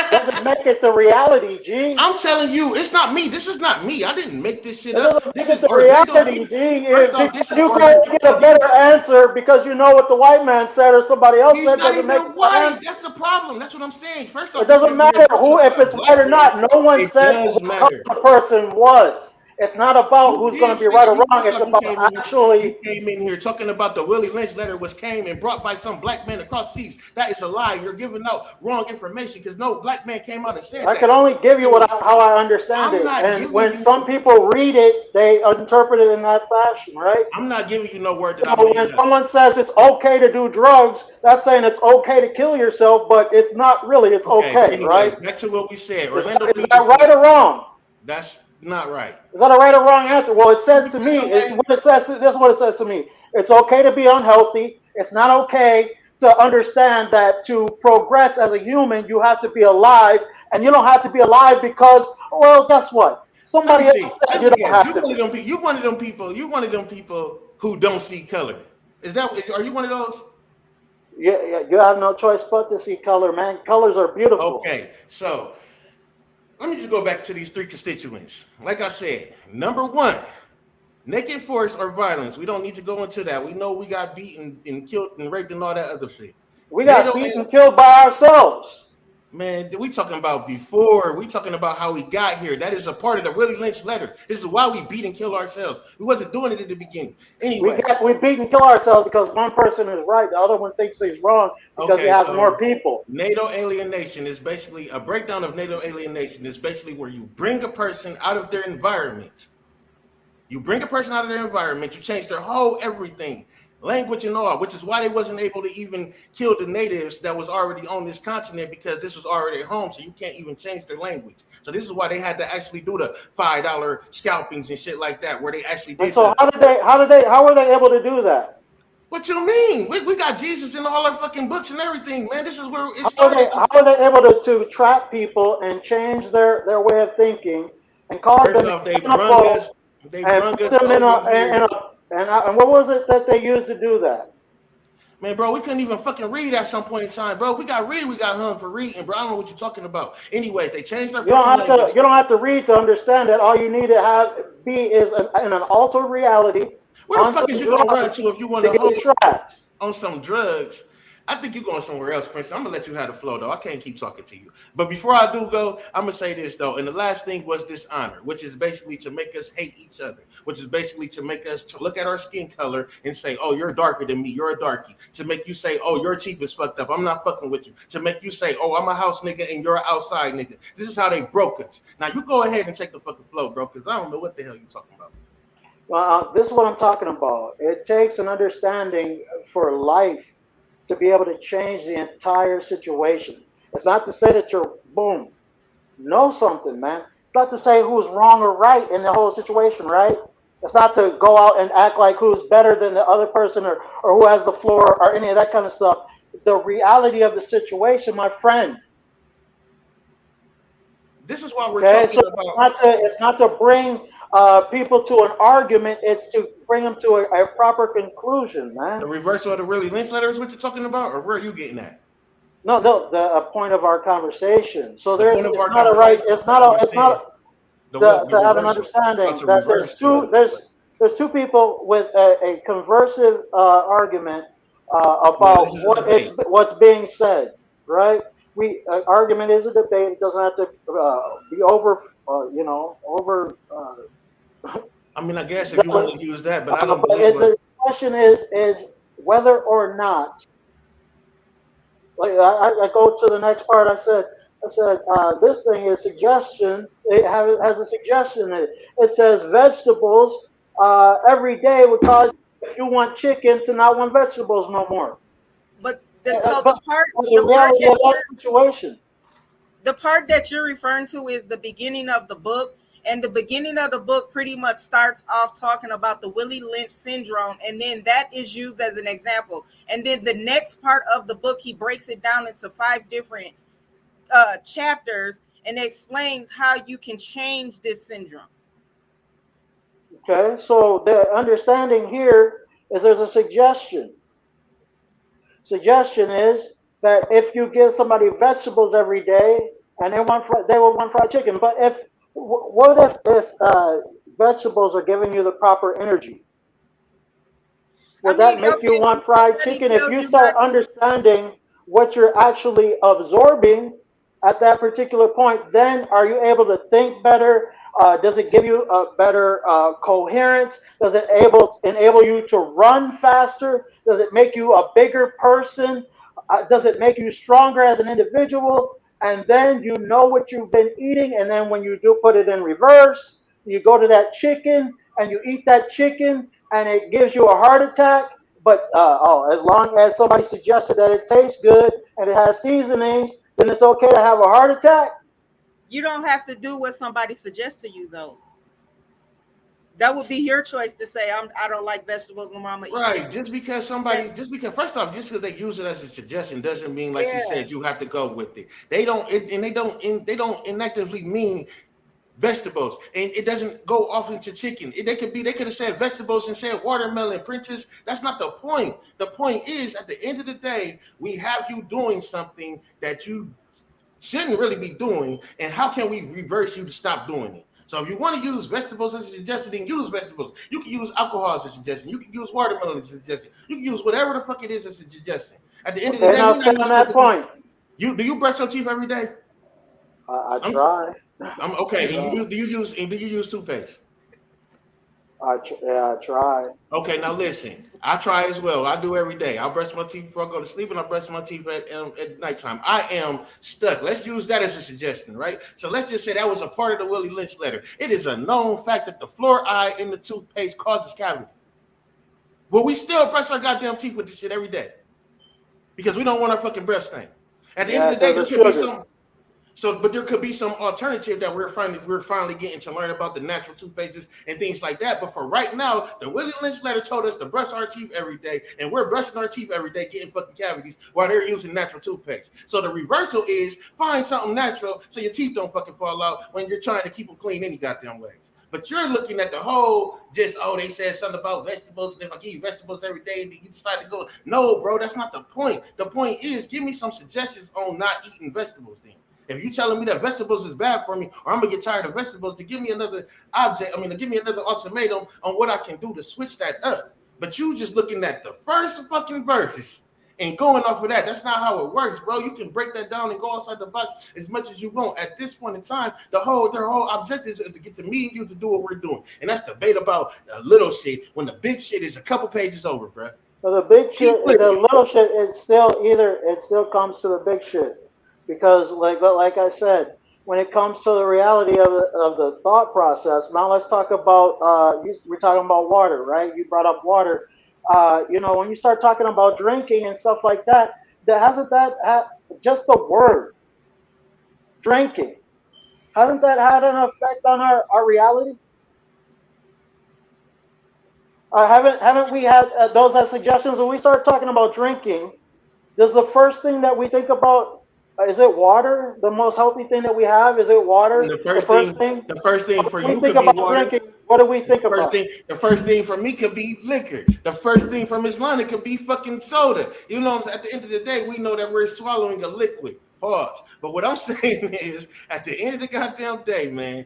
doesn't make it the reality, G. I'm telling you, it's not me. This is not me. I didn't make this shit It up. doesn't This make it is the Orlando reality, Peterson. G. First off, Because this is you Orlando. can't get a better answer because you know what the white man said or somebody else He's said not doesn't even make it the white. answer. That's the problem. That's what I'm saying. First It off, you doesn't came in here matter talking if about a it's white black or man. not. No one It said does what color matter. the person was. It's not about You who's going to did be say right or you wrong. first It's off about you actually. came in here talking about the Willie Lynch letter was came and brought by some black man across seas. That is a lie. You're giving out wrong information because no black man came out and said I can that. only give you how I understand I'm it. not And giving when you some people read it, they interpret it in that fashion, right? I'm not giving you no word that I So made when up. someone says it's okay to do drugs, that's saying it's okay to kill yourself, but it's not really. It's Okay, okay, anyways, right? back to what we said. Orlando Is that Peterson, right or wrong? that's not right. Is that a right or wrong answer? Well, it says to It's me, okay. this is what it says to me. It's okay to be unhealthy. It's not okay to understand that to progress as a human, you have to be alive. And you don't have to be alive because, well, guess what? Let me Somebody see. else said Let you me don't guess. have to be. You one of them people. You one of them people who don't see color. Are you one of those? You have no choice but to see color, man. Colors are beautiful. Okay, so let me just go back to these 3 constituents. Like I said, number 1, naked force or violence. We don't need to go into that. We know we got beaten and killed and raped and all that other shit. We got NATO, beaten and killed by ourselves. man, we talking about before. We talking about how we got here. That is a part of the Willie Lynch letter. This is why we beat and kill ourselves. We wasn't doing it at the beginning. Anyway, We beat and kill ourselves because one person is right, the other one thinks he's wrong because he okay, has more so people. NATO alienation is basically a breakdown of NATO alienation. Is basically where you bring a person out of their environment. You bring a person out of their environment, you change their whole everything, language and all, which is why they wasn't able to even kill the natives that was already on this continent because this was already their home, so you can't even change their language. So this is why they had to actually do the $5 scalpings and shit like that, where they actually And did so the how were they able to do that? What you mean? We got Jesus in all our fucking books and everything, man. This is where it How are started. they, how are they able to trap people and change their way of thinking and cause First them off, they brung accountable us, they and brung put us them in over a, here. and what was it that they used to do that? Man, bro, we couldn't even fucking read at some point in time, bro. If we got read, we got hung for reading, bro. I don't know what you're talking about. Anyways, they changed our fucking language. You don't have to read to understand that. All you need to have be is in an altered reality Where the on fuck some is you gonna run drugs to if you want to to hold get trapped. on some drugs? I think you're going somewhere else, Prince. I'm gonna let you have the flow though. I can't keep talking to you. But before I do go, I'm gonna say this though. And the last thing was dishonor, which is basically to make us hate each other, which is basically to make us to look at our skin color and say, oh, you're darker than me, you're a darkie. To make you say, oh, your teeth is fucked up, I'm not fucking with you. To make you say, oh, I'm a house nigga and you're an outside nigga. This is how they broke us. Now you go ahead and take the fucking flow, bro, because I don't know what the hell you're talking about. Well, this is what I'm talking about. It takes an understanding for life to be able to change the entire situation. It's not to say that you're boom, know something, man. It's not to say who's wrong or right in the whole situation, right? It's not to go out and act like who's better than the other person or who has the floor or any of that kind of stuff. The reality of the situation, my friend. This is why we're Okay, so talking about it's not to bring people to an argument. It's to bring them to a proper conclusion, man. the reversal of the really Lynch letter is what you're talking about, or where are you getting at? No, the point of our conversation. So The there's point of it's our not a right. conversation, It's understand not the what the to have an reversal, how understanding to that reverse the other. there's two people with a conversive argument Well, this about is a debate. what's being said, right? We argument is a debate. It doesn't have to be over, over I mean, I guess if you want zealous. to use that, but I don't But believe the question is whether or not. Like I go to the next part. I said this thing is suggestion. Has a suggestion in it. It says vegetables every day would cause if you want chicken to not want vegetables no more. But But the the part reality that of that situation. the part that you're referring to is the beginning of the book. And the beginning of the book pretty much starts off talking about the Willie Lynch syndrome. And then that is used as an example. And then the next part of the book, he breaks it down into 5 different chapters and explains how you can change this syndrome. Okay, so the understanding here is there's a suggestion. Suggestion is that if you give somebody vegetables every day and they will want fried chicken. But what if vegetables are giving you the proper energy? I Would mean, that make you okay, want fried somebody chicken? If tells you you not start understanding what you're actually absorbing at that particular point, then are you able to think better? Does it give you a better coherence? Does it enable you to run faster? Does it make you a bigger person? Does it make you stronger as an individual? And then you know what you've been eating, and then when you do put it in reverse, you go to that chicken and you eat that chicken, and it gives you a heart attack. But as long as somebody suggested that it tastes good and it has seasonings, then it's okay to have a heart attack. you don't have to do what somebody suggests to you though. That would be your choice to say I don't like vegetables no more, I'm gonna eat right. chicken. Okay. Just because first off, just because they use it as a suggestion doesn't mean, like she Yeah. said, you have to go with it. They don't inactively mean vegetables, and it doesn't go off into chicken. They could have said vegetables and said watermelon, Princess. That's not the point. The point is, at the end of the day, we have you doing something that you shouldn't really be doing, and how can we reverse you to stop doing it? So if you want to use vegetables as a suggestion, then use vegetables. You can use alcohol as a suggestion. You can use watermelon as a suggestion. You can use whatever the fuck it is as a suggestion. At the end of the Okay, day, now we're stay not even on supposed that to be. point. You do you brush your teeth every day? I I'm try. I'm I okay. And try. do you use toothpaste? Yeah, I try. Okay, now listen. I try as well. I do every day. I brush my teeth before I go to sleep, and I brush my teeth at nighttime. I am stuck. Let's use that as a suggestion, right? So let's just say that was a part of the Willie Lynch letter. It is a known fact that the fluoride in the toothpaste causes cavity. Well, we still brush our goddamn teeth with this shit every day because we don't want our fucking breath stain. At the end of Yeah, the day, because there of could be sugar. some. So, but there could be some alternative that we're finally getting to learn about the natural toothpastes and things like that. But for right now, the Willie Lynch letter told us to brush our teeth every day, and we're brushing our teeth every day, getting fucking cavities while they're using natural toothpaste. So the reversal is find something natural so your teeth don't fucking fall out when you're trying to keep them clean any goddamn ways. But you're looking at the whole just, oh, they said something about vegetables, and if I eat vegetables every day, then you decide to go. No, bro, that's not the point. The point is give me some suggestions on not eating vegetables then. If you telling me that vegetables is bad for me, or I'm gonna get tired of vegetables, to give me another to give me another ultimatum on what I can do to switch that up. But you just looking at the first fucking verse and going off of that. That's not how it works, bro. You can break that down and go outside the box as much as you want. At this point in time, their whole objective is to get to me and you to do what we're doing. And that's debate about a little shit when the big shit is a couple pages over, bro. So the big Keep shit, the flipping. little shit, it still comes to the big shit, because like I said, when it comes to the reality of the thought process. Now let's talk about we're talking about water, right? You brought up water. When you start talking about drinking and stuff like that, just the word drinking, hasn't that had an effect on our reality? Haven't we had those as suggestions? When we start talking about drinking, does the first thing that we think about, is it water? The most healthy thing that we have, is it water? The The first first thing, thing the first thing for when we you think could be about water. drinking, what do we think about? The first thing for me could be liquor. The first thing for Ms.Londa could be fucking soda. You know, at the end of the day, we know that we're swallowing a liquid. Pause. But what I'm saying is, at the end of the goddamn day, man,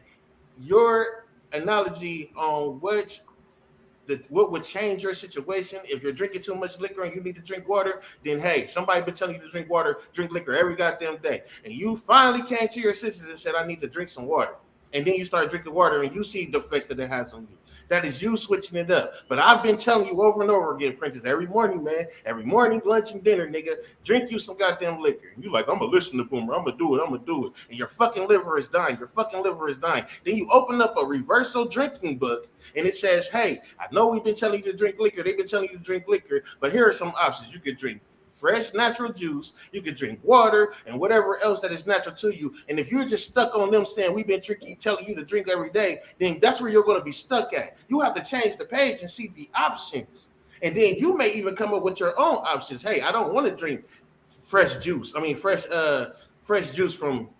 your analogy on what would change your situation if you're drinking too much liquor and you need to drink water, then hey, somebody been telling you to drink water, drink liquor every goddamn day. And you finally came to your senses and said, I need to drink some water. And then you start drinking water and you see the effects that it has on you. That is you switching it up. But I've been telling you over and over again, Prentice, every morning, man, every morning, lunch and dinner, nigga, drink you some goddamn liquor. And you like, I'm gonna listen to Boomer, I'm gonna do it. And your fucking liver is dying. Your fucking liver is dying. Then you open up a reversal drinking book and it says, hey, I know we've been telling you to drink liquor. They've been telling you to drink liquor, but here are some options. You could drink fresh natural juice, you could drink water and whatever else that is natural to you. And if you're just stuck on them saying we've been telling you to drink every day, then that's where you're going to be stuck at. You have to change the page and see the options. And then you may even come up with your own options. Hey, I don't want to drink fresh juice. I mean fresh juice from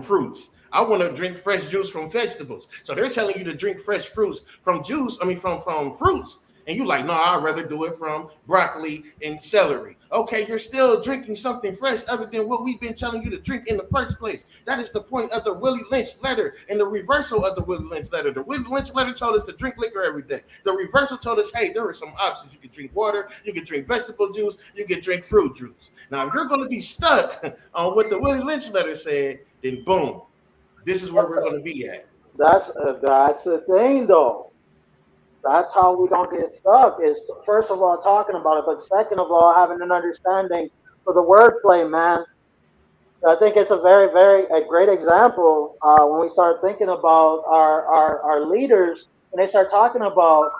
fruits. I want to drink fresh juice from vegetables. So they're telling you to drink fresh fruits from juice. I mean, from fruits. And you like, no, I'd rather do it from broccoli and celery. Okay, you're still drinking something fresh other than what we've been telling you to drink in the first place. That is the point of the Willie Lynch letter and the reversal of the Willie Lynch letter. The Willie Lynch letter told us to drink liquor every day. The reversal told us, hey, there are some options. You can drink water, you can drink vegetable juice, you can drink fruit juice. Now, if you're going to be stuck on what the Willie Lynch letter said, then boom, this is where we're going to be at. That's the thing, though. That's how we don't get stuck. Is first of all talking about it, but second of all having an understanding for the wordplay, man. I think it's a a great example when we start thinking about our leaders, and they start talking about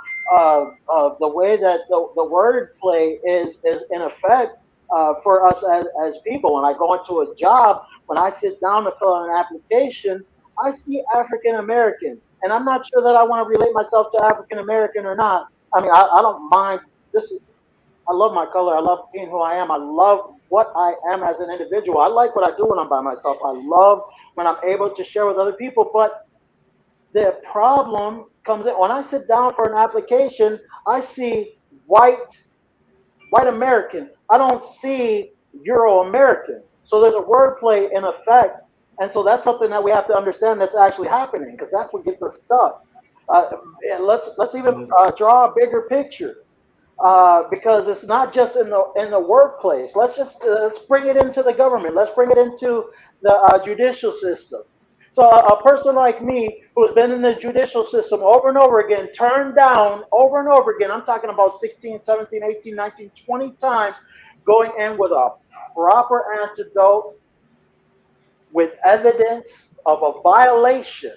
the way that the word play is in effect for us as people. When I go into a job, when I sit down to fill out an application, I see African American, and I'm not sure that I want to relate myself to African American or not. I mean, I don't mind. I love my color. I love being who I am. I love what I am as an individual. I like what I do when I'm by myself. I love when I'm able to share with other people. But the problem comes in when I sit down for an application, I see white, white American. I don't see Euro American. So there's a wordplay in effect. And so that's something that we have to understand that's actually happening, because that's what gets us stuck. Uh, and let's even draw a bigger picture, because it's not just in the workplace. Let's bring it into the government. Let's bring it into the judicial system. So a person like me who's been in the judicial system over and over again, turned down over and over again, I'm talking about 16, 17, 18, 19, 20 times, going in with a proper antidote, with evidence of a violation.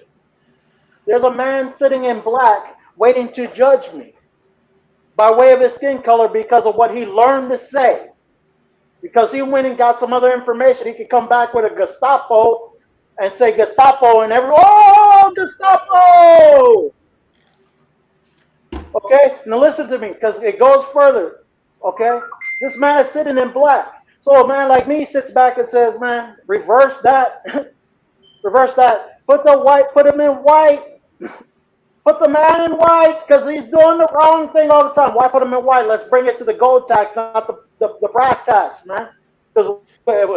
There's a man sitting in black waiting to judge me by way of his skin color because of what he learned to say. because he went and got some other information. He could come back with a Gestapo and say Gestapo, and everyone, oh, Gestapo. Okay, now listen to me, because it goes further. Okay, this man is sitting in black. So a man like me sits back and says, "Man, reverse that, reverse that. Put the white, put him in white. Put the man in white because he's doing the wrong thing all the time. Why put him in white? Let's bring it to the gold tax, not the brass tax, man. Because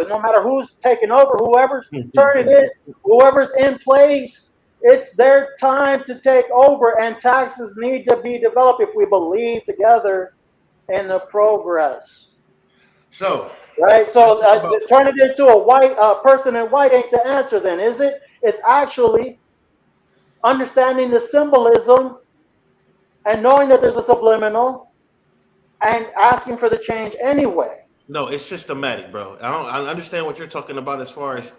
no matter who's taking over, whoever's turn it is, whoever's in place, it's their time to take over, and taxes need to be developed if we believe together in the progress. So Right? let's So talk about. turn it into a white person in white ain't the answer then, is it? It's actually understanding the symbolism and knowing that there's a subliminal and asking for the change anyway. No, it's systematic, bro. I understand what you're talking about as far as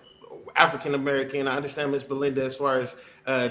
African American. I understand Miss Belinda as far as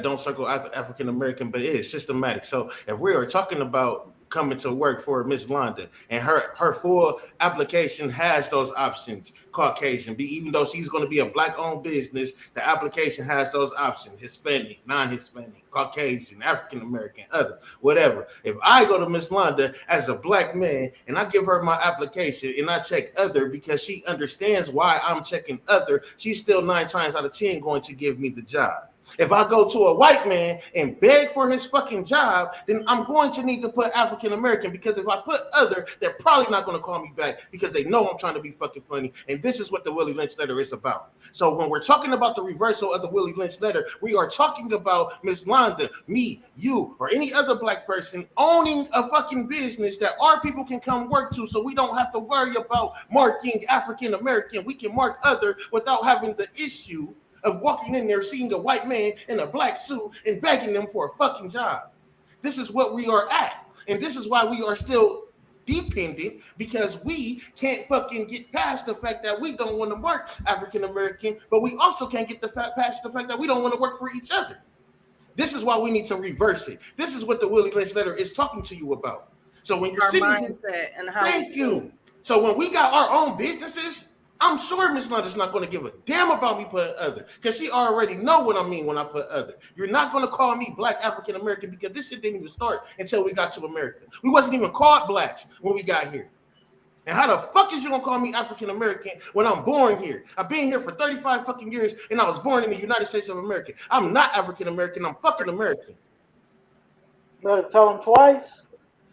don't circle African American, but it is systematic. So if we are talking about coming to work for Miss Londa and her full application has those options, Caucasian, even though she's going to be a black owned business, the application has those options: Hispanic, non-Hispanic, Caucasian, African American, other, whatever. If I go to Miss Londa as a black man and I give her my application and I check other because she understands why I'm checking other, she's still 9 times out of 10 going to give me the job. If I go to a white man and beg for his fucking job, then I'm going to need to put African American, because if I put other, they're probably not going to call me back because they know I'm trying to be fucking funny. And this is what the Willie Lynch letter is about. So when we're talking about the reversal of the Willie Lynch letter, we are talking about Miss Londa, me, you, or any other black person owning a fucking business that our people can come work to, so we don't have to worry about marking African American. We can mark other without having the issue of walking in there, seeing a white man in a black suit and begging them for a fucking job. This is what we are at. And this is why we are still dependent, because we can't fucking get past the fact that we don't want to work African American, but we also can't get past the fact that we don't want to work for each other. This is why we need to reverse it. This is what the Willie Lynch letter is talking to you about. So when you're Our sitting mindset and how. thank you. So when we got our own businesses, I'm sure Miss Londa's not going to give a damn about me putting other, because she already know what I mean when I put other. You're not going to call me black African American, because this shit didn't even start until we got to America. We wasn't even called blacks when we got here. And how the fuck is you going to call me African American when I'm born here? I've been here for 35 fucking years, and I was born in the United States of America. I'm not African American. I'm fucking American. Gotta tell them twice.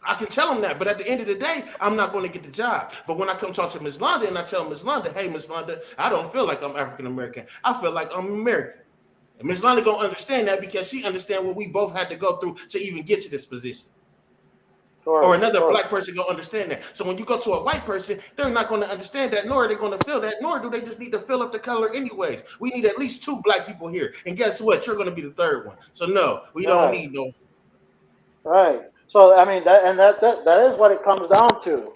I can tell them that, but at the end of the day, I'm not going to get the job. But when I come talk to Miss Londa and I tell Miss Londa, hey, Miss Londa, I don't feel like I'm African American. I feel like I'm American. And Miss Londa gonna understand that, because she understands what we both had to go through to even get to this position. Sure, Or another sure. black person gonna understand that. So when you go to a white person, they're not going to understand that, nor are they going to feel that, nor do they just need to fill up the color anyways. We need at least 2 black people here. And guess what? You're going to be the 3rd one. So no, we don't need no. Right. So I mean that is what it comes down to.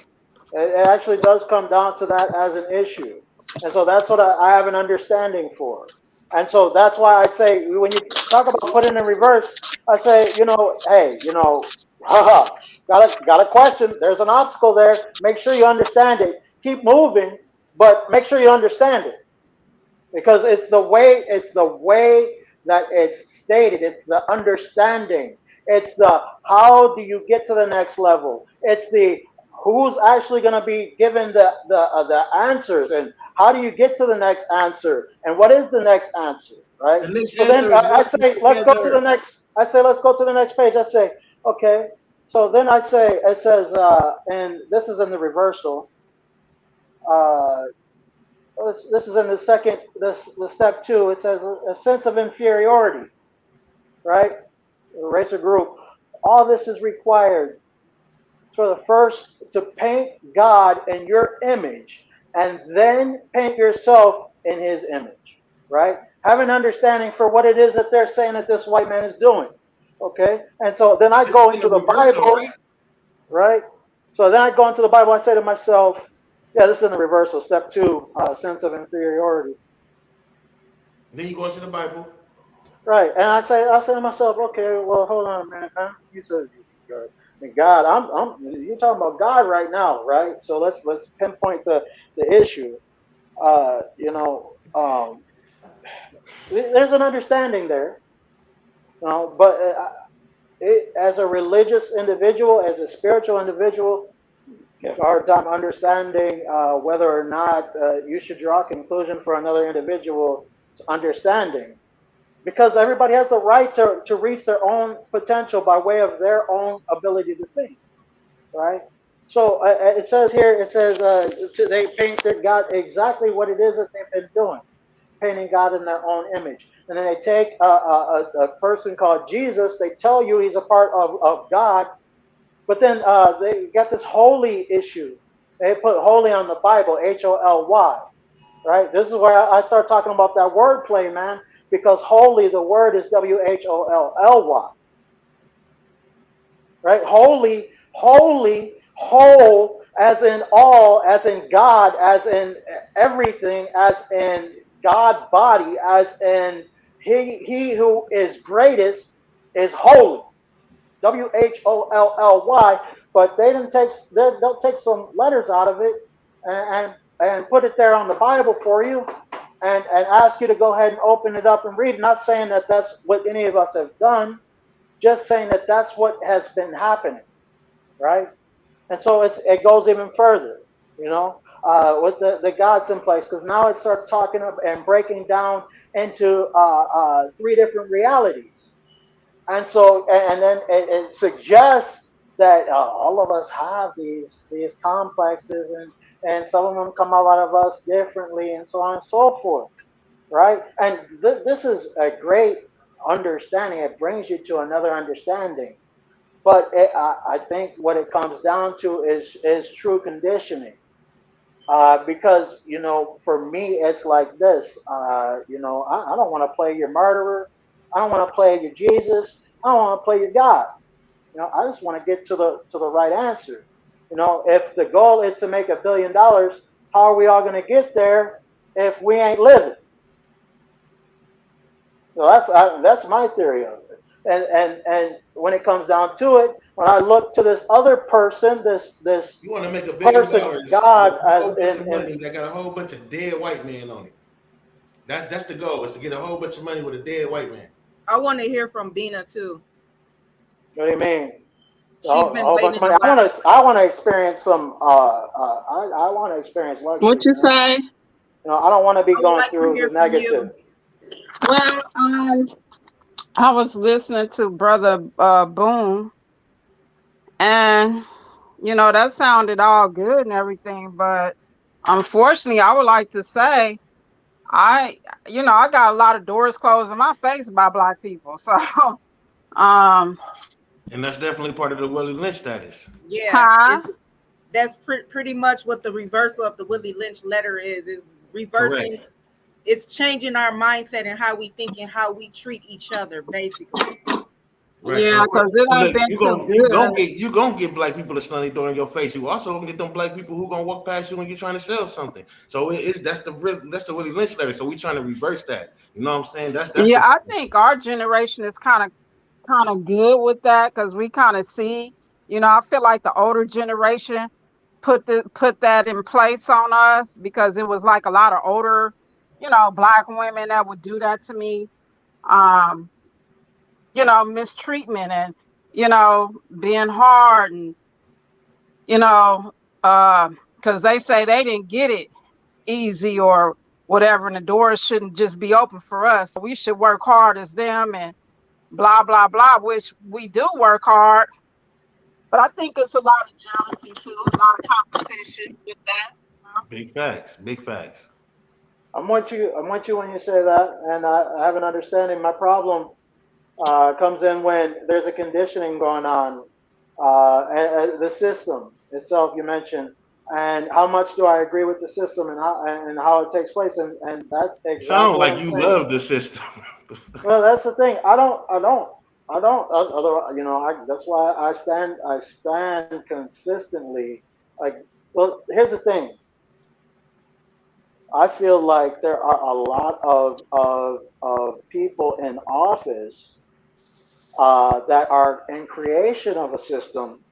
It actually does come down to that as an issue, and so that's what I have an understanding for. And so that's why I say when you talk about putting in reverse, I say hey haha, got a question. There's an obstacle there. Make sure you understand it. Keep moving, but make sure you understand it, because it's the way that it's stated. It's the understanding. It's the how do you get to the next level. It's the who's actually going to be given the answers, and how do you get to the next answer, and what is the next answer, right? The next So then answer is I say let's go to the together. next. I say let's go to the next page. I say okay. So then I say it says, and this is in the reversal. Uh, this is in the second, the step 2. It says a sense of inferiority, right? The race or group. All this is required for the first to paint God in your image, and then paint yourself in His image, right? Have an understanding for what it is that they're saying that this white man is doing, okay? And so then I This go is in into the the reversal, Bible, right? right? So then I go into the Bible. I say to myself, yeah, this is in the reversal, step 2, sense of inferiority. Then you go into the Bible. Right, and I say to myself, okay, well, hold on a minute, man. You said you good. God, you're talking about God right now, right? So let's pinpoint the issue. You know, there's an understanding there, you know, but as a religious individual, as a spiritual individual, you have a hard time understanding whether or not you should draw a conclusion for another individual's understanding. Because everybody has the right to reach their own potential by way of their own ability to think, right? So it says here, it says they painted God exactly what it is that they've been doing, painting God in their own image. And then they take a person called Jesus, they tell you he's a part of God, but then they got this holy issue. They put holy on the Bible, Holy, right? This is where I start talking about that wordplay, man, because holy, the word is Whollly, right? Holy, holy, whole, as in all, as in God, as in everything, as in God body, as in he who is greatest is holy. Whollly, but they didn't take they'll take some letters out of it and put it there on the Bible for you and ask you to go ahead and open it up and read. Not saying that that's what any of us have done, just saying that that's what has been happening, right? And so it goes even further, you know, with the gods in place, because now it starts talking and breaking down into three different realities. And so and then it suggests that all of us have these complexes, and some of them come out of us differently, and so on and so forth, right? And this is a great understanding. It brings you to another understanding. But I think what it comes down to is true conditioning. Because you know, for me, it's like this. You know, I don't want to play your murderer. I don't want to play your Jesus. I don't want to play your God. You know, I just want to get to the right answer. You know, if the goal is to make $1 billion, how are we all going to get there if we ain't living? So that's my theory of it. And when it comes down to it, when I look to this other person, this You want to make $1 billion person, with God, a as whole bunch of in money that got a whole bunch of dead white men on it. That's the goal, is to get a whole bunch of money with a dead white man. I want to hear from Bina too. what do you mean? She's A been whole bunch of waiting a money. while. I want to experience some. I want to experience What luxury, you man. say? You know, I don't want to be I would going like to through the hear from negative. you. Well, I was listening to Brother Boone, and that sounded all good and everything, but unfortunately, I would like to say I, I got a lot of doors closed in my face by black people. So, um, And that's definitely part of the Willie Lynch status. Yeah, huh? it's that's pretty much what the reversal of the Willie Lynch letter is Correct. reversing. It's changing our mindset and how we think and how we treat each other, basically. Right. Yeah, So, because it ain't look, been you too gonna you good. gonna get you gonna get black people to study door in your face. You also gonna get them black people who gonna walk past you when you're trying to sell something. So it's that's the Willie Lynch letter. So we trying to reverse that. You know what I'm saying? That's Yeah, the I think our generation is kind of good with that because we kind of see. I feel like the older generation put that in place on us because it was like a lot of older, black women that would do that to me. Um, Mistreatment and being hard and you know, because they say they didn't get it easy or whatever, and the doors shouldn't just be open for us. We should work hard as them and blah blah blah, which we do work hard. But I think it's a lot of jealousy too, a lot of competition with that. big facts. Big facts. I'm with you. I'm with you when you say that, and I have an understanding. My problem comes in when there's a conditioning going on, the system itself you mentioned, and how much do I agree with the system and how it takes place, and that's Sound exactly what like I'm you saying. love the system. Well, that's the thing. I don't. Other, you know, that's why I stand consistently. Like, well, here's the thing. I feel like there are a lot of people in office that are in creation of a system.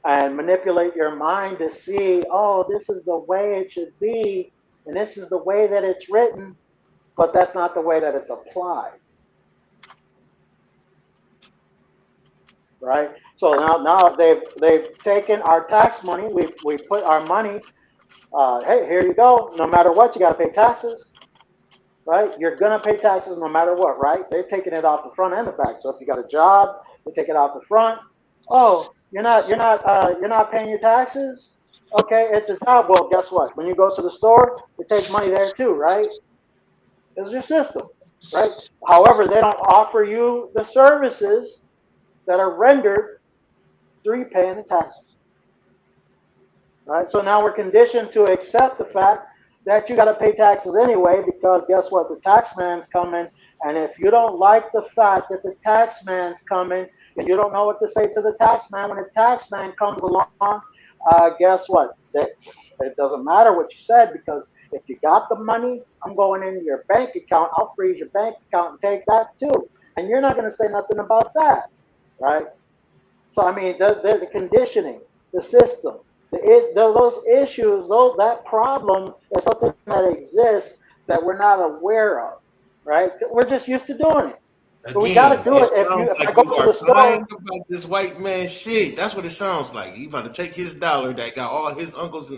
and manipulate your mind to see, oh, this is the way it should be, and this is the way that it's written, but that's not the way that it's applied, right? So now they've taken our tax money. We put our money. Hey, here you go. No matter what, you got to pay taxes, right? You're gonna pay taxes no matter what, right? They're taking it off the front and the back. So if you got a job, they take it off the front. Oh, you're not paying your taxes. Okay, it's a job. Well, guess what? When you go to the store, they take money there too, right? It's your system, right? However, they don't offer you the services that are rendered through you paying the taxes. Right? So now we're conditioned to accept the fact that you got to pay taxes anyway, because guess what? The tax man's coming. And if you don't like the fact that the tax man's coming, and you don't know what to say to the tax man when the tax man comes along, guess what? It doesn't matter what you said, because if you got the money, I'm going into your bank account. I'll freeze your bank account and take that too. And you're not going to say nothing about that, right? So I mean, the conditioning, the system, those issues, that problem is something that exists that we're not aware of, right? We're just used to doing it. So we got to Again, do it it. If sounds I like go you to are the store, lying about this white man shit. That's what it sounds like. You about to take his dollar that got all his uncles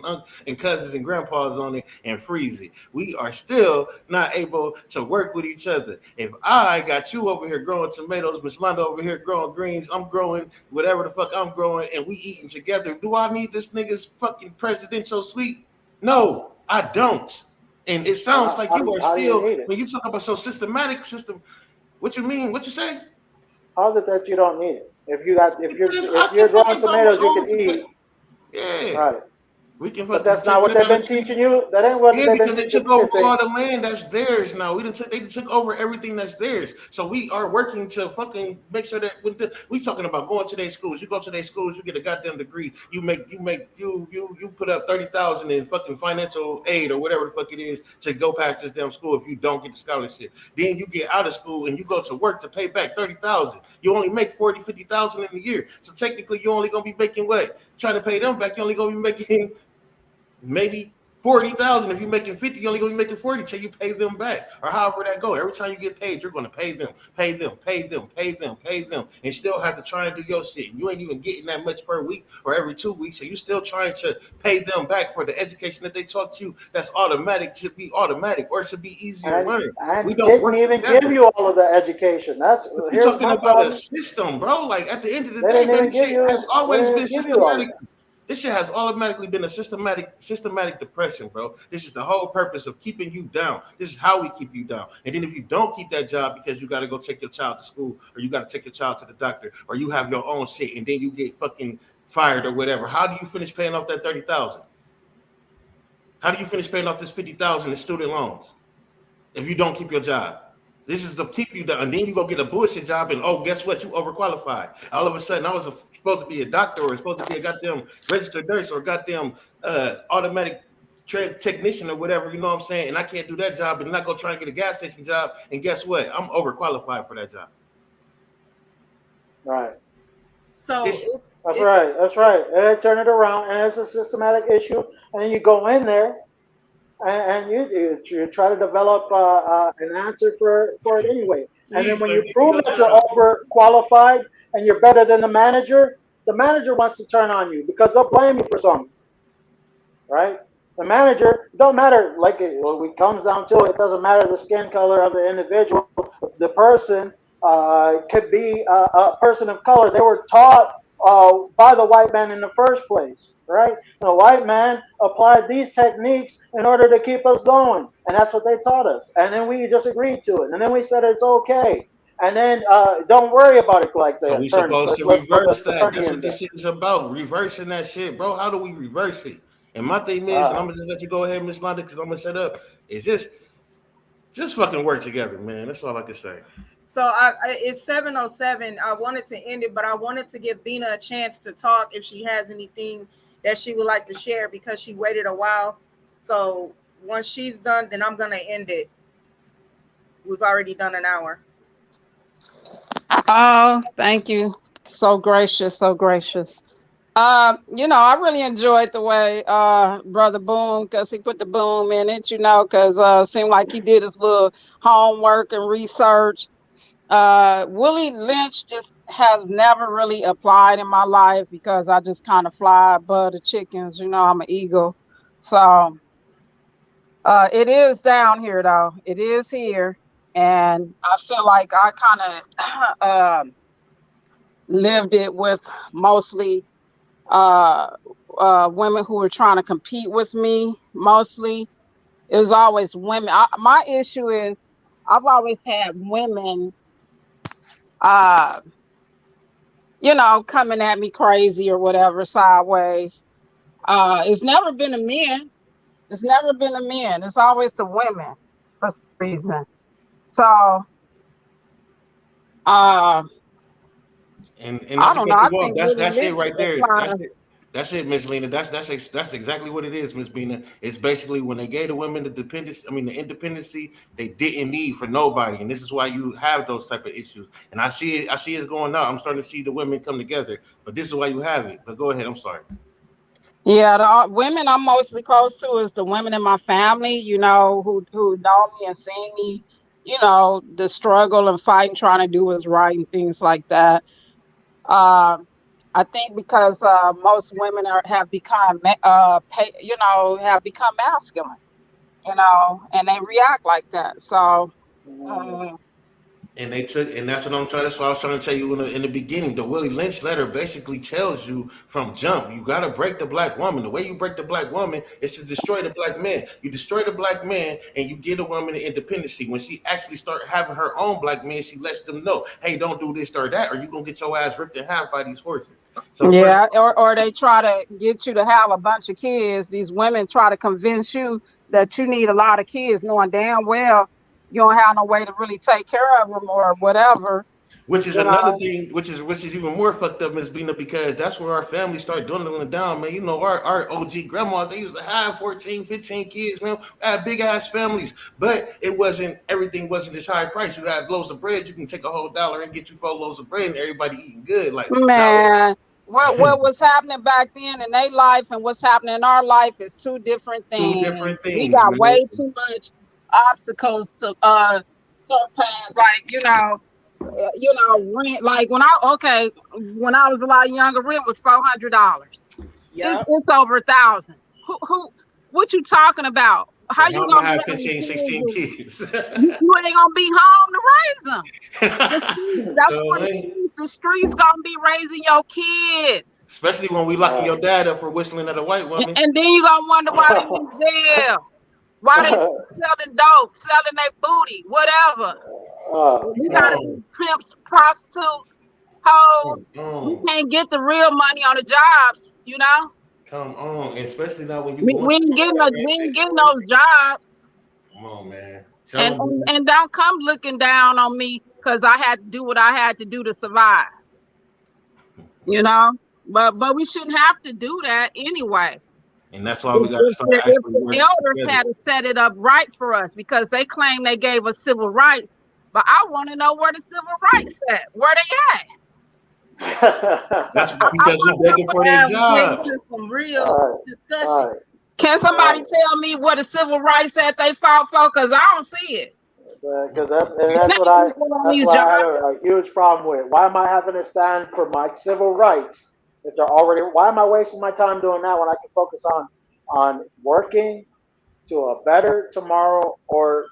and cousins and grandpas on it and freeze it. We are still not able to work with each other. If I got you over here growing tomatoes, Miss Londa over here growing greens, I'm growing whatever the fuck I'm growing, and we eating together, do I need this nigga's fucking presidential suite? No, I don't. And it sounds like you are how do you still, need it? when you talk about so systematic system, what you mean? What you say? How's it that you don't need it? Because If I can you're growing fucking grow my tomatoes, you own can eat, tomato. Yeah, right? we can But fucking that's not take what good they've out of been trees. teaching you. That ain't what Yeah, they've been because they teaching took over you. all the land that's theirs now. They took over everything that's theirs. So we are working to fucking make sure that we talking about going to their schools. You go to their schools, you get a goddamn degree. You put up 30,000 in fucking financial aid or whatever the fuck it is to go past this damn school if you don't get the scholarship. Then you get out of school and you go to work to pay back 30,000. You only make 40, 50,000 in a year. So technically you're only gonna be making what? Trying to pay them back, you're only gonna be making maybe 40,000. If you're making 50, you're only gonna be making 40 till you pay them back, or however that go. Every time you get paid, you're gonna pay them, pay them, pay them, pay them, pay them, and still have to try and do your shit. You ain't even getting that much per week or every 2 weeks, so you still trying to pay them back for the education that they taught you. That's automatic, should be automatic, or should be easier learned. We And don't didn't work even give together. you all of the education. But you're Here's talking my about a problem. system, bro. Like at the end of the They day, didn't man, even this shit has they always didn't been even give you all of systematic. that. This shit has automatically been a systematic depression, bro. This is the whole purpose of keeping you down. This is how we keep you down. And then if you don't keep that job because you got to go take your child to school, or you got to take your child to the doctor, or you have your own shit, and then you get fucking fired or whatever, how do you finish paying off that 30,000? How do you finish paying off this 50,000 in student loans if you don't keep your job? This is to keep you down, and then you go get a bullshit job, and oh, guess what? You overqualified. All of a sudden, I was supposed to be a doctor, or supposed to be a goddamn registered nurse, or a goddamn automatic technician, or whatever. You know what I'm saying? And I can't do that job, and then I go try and get a gas station job, and guess what? I'm overqualified for that job. Right. So It's That's it's right. That's right. And they turn it around, and it's a systematic issue. And then you go in there, and you try to develop an answer for it anyway. And then please when learn you to do prove your that you're job. overqualified and you're better than the manager wants to turn on you because they'll blame you for something, right? The manager don't matter. Like when it comes down to it, it doesn't matter the skin color of the individual. The person could be a person of color. They were taught by the white man in the first place, right? The white man applied these techniques in order to keep us going, and that's what they taught us. And then we just agreed to it, and then we said it's okay. And then don't worry about it like the So we attorney. supposed to Let's put the reverse that. attorney That's in what there. this shit is about. Reversing that shit, bro. How do we reverse it? And my thing is, and Uh, I'm gonna just let you go ahead, Miss Londa, because I'm gonna shut up. Is just fucking work together, man. That's all I can say. so it's 7:07. I wanted to end it, but I wanted to give Bina a chance to talk if she has anything that she would like to share because she waited a while. So once she's done, then I'm gonna end it. We've already done an hour. Oh, thank you. So gracious, so gracious. I really enjoyed the way Brother Boom, because he put the boom in it, because seemed like he did his little homework and research. Willie Lynch just has never really applied in my life because I just kind of fly above the chickens. I'm an eagle. So it is down here though. It is here. And I feel like I kind of lived it with mostly uh, women who were trying to compete with me. Mostly, it was always women. My issue is I've always had women, uh, coming at me crazy or whatever sideways. It's never been a men. It's never been the men. It's always the women for some reason. So, uh, And not I to don't know. cut I you off, think Willie that's it Lynch right there. That's applies. it. That's it, Miss Lena. That's exactly what it is, Miss Bina. It's basically when they gave the women the dependence, I mean the independency, they didn't need for nobody, and this is why you have those type of issues. And I see it. I see it's going out. I'm starting to see the women come together, but this is why you have it. But go ahead. I'm sorry. Yeah, the women I'm mostly close to is the women in my family, who know me and see me, the struggle and fighting, trying to do what's right and things like that. Um, I think because most women have become, have become masculine, and they react like that. So, Mm, uh, And they took, and that's what I'm trying. That's what I was trying to tell you in the beginning. The Willie Lynch letter basically tells you from jump, you got to break the black woman. The way you break the black woman is to destroy the black man. You destroy the black man, and you get a woman the independency. When she actually start having her own black men, she lets them know, hey, don't do this or that, or you gonna get your ass ripped in half by these horses. So first, yeah, or they try to get you to have a bunch of kids. These women try to convince you that you need a lot of kids, knowing damn well you don't have no way to really take care of them or whatever. which is You another know, thing, which is even more fucked up, Miss Bina, because that's where our family start dwindling down, man. You know, our OG grandmas, they used to have 14, 15 kids, man. Had big ass families. But it wasn't everything wasn't this high price. You had loaves of bread, you can take a whole dollar and get you 4 loaves of bread and everybody eating good. Like now man, what was happening back then in their life and what's happening in our life is two different two things. different We things, got man. way too much obstacles to surpass. Like rent. Like when I was a lot younger, rent was $400. Yep. It's over 1,000. Who? What you talking about? So How how you am I gonna have raise 15, 16 kids? kids? You ain't gonna be home to raise them. The streets, that's So where the man, streets. The streets gonna be raising your kids, especially when we locking right. your dad up for whistling at a white woman. and then you gonna wonder why they in jail, why they selling dope, selling their booty, whatever. We Come gotta Man. be on. pimps, prostitutes, Come hoes. We on. can't get the real money on the jobs, Come on, and especially now when you going We to ain't getting school, man, we pay ain't getting for it. those jobs, Come on, man. Tell and them, and, man. and don't come looking down on me because I had to do what I had to do to survive, you know. But we shouldn't have to do that anyway. And that's why If, we got to if, start the, if actually the working elders together. had to set it up right for us because they claim they gave us civil rights, but I want to know where the civil rights at, where they at. That's I because we want to know begging where. for their Yeah, we get jobs. into some real All discussion. right. Can All somebody right. tell me what the civil rights at they fought for? Because I don't see it. Because that's and And that's they what ain't going on that's these what I jobs. have a huge problem with. Why am I having to stand for my civil rights if they're already? Why am I wasting my time doing that when I can focus on working to a better tomorrow or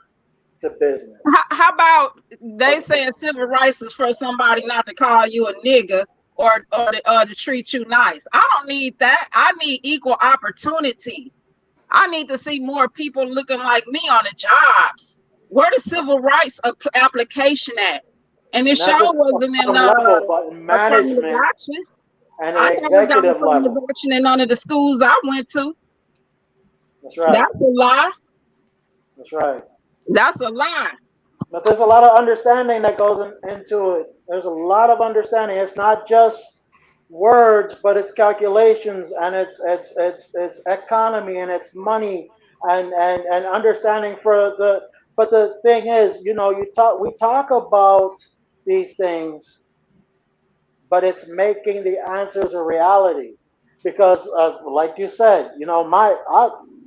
to business? How about they saying civil rights is for somebody not to call you a nigga or to treat you nice? I don't need that. I need equal opportunity. I need to see more people looking like me on the jobs. Where the civil rights application at? And it And not sure just wasn't in bottom level, but in affirmative management action. and I an never got executive affirmative level. action in none of the schools I went to. That's right. That's a lie. That's right. That's a lie. But there's a lot of understanding that goes into it. There's a lot of understanding. It's not just words, but it's calculations and it's economy and it's money and understanding for the. But the thing is, we talk about these things, but it's making the answers a reality. because like you said,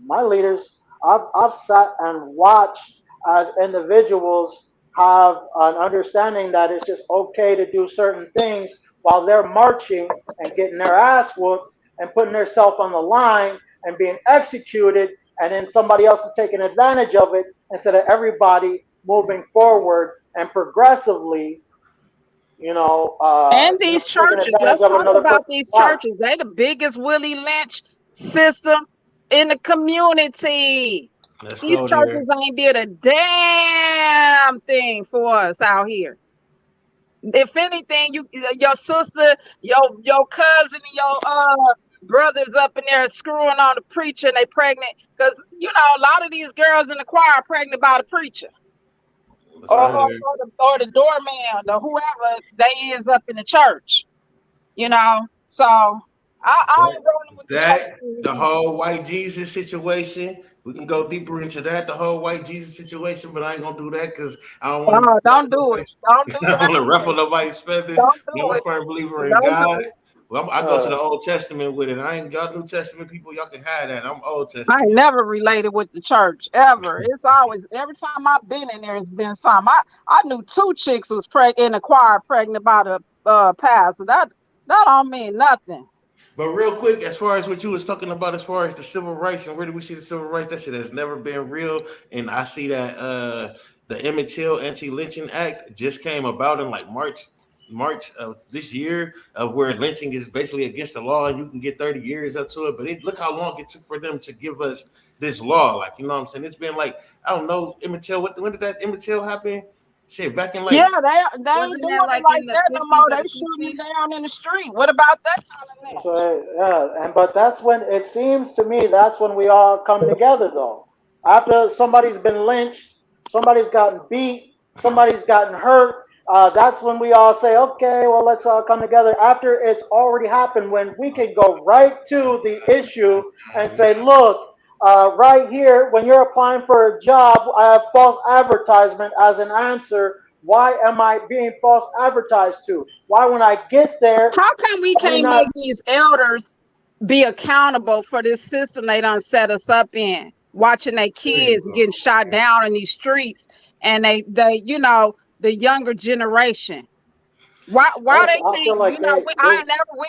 my leaders, I've sat and watched as individuals have an understanding that it's just okay to do certain things while they're marching and getting their ass whooped and putting themselves on the line and being executed, and then somebody else is taking advantage of it instead of everybody moving forward and progressively, And these taking churches, advantage let's of talk another about person's these life. churches. They the biggest Willie Lynch system in the community. Let's These go there. churches ain't did a damn thing for us out here. If anything, your sister, your cousin, and your brothers up in there screwing on the preacher and they pregnant. Because a lot of these girls in the choir are pregnant by the preacher. Let's Or, go or, there. or the doorman, or whoever they is up in the church. So I ain't going with the That the church. whole white Jesus situation. We can go deeper into that, the whole white Jesus situation, but I ain't gonna do that because I don't want Oh, to. don't do it. Don't do I don't want to that. ruffle nobody's feathers. Don't I'm do a it. firm believer in Don't do God. it. Well, I go to the Old Testament with it. I ain't got New Testament people. Y'all can have that. I'm Old I ain't Testament. never related with the church ever. It's always every time I've been in there, it's been something. I knew two chicks was in the choir pregnant by the pastor. That don't mean nothing. But real quick, as far as what you was talking about, as far as the civil rights and where do we see the civil rights, that shit has never been real. And I see that the Emmett Till Anti-Lynching Act just came about in like March of this year, of where lynching is basically against the law and you can get 30 years up to it. But look how long it took for them to give us this law. Like, you know what I'm saying? It's been like, I don't know, Emmett Till, when did that Emmett Till happen? Shit, back in Yeah, like they ain't Wasn't doing that it like like in the that no 50s more. or They the shooting it 60s? down in the street. What about that kind of lynch? So yeah, but that's when it seems to me that's when we all come together though. After somebody's been lynched, somebody's gotten beat, somebody's gotten hurt. That's when we all say, okay, well, let's all come together. After it's already happened, when we can go right to the issue and say, look, right here, when you're applying for a job, I have false advertisement as an answer. Why am I being false advertised to? Why, when I get there, How come we are we can't not? make these elders be accountable for this system they done set us up in? Watching their there you kids go. getting shot down in these streets, and the younger generation. Why they I feel can't? like We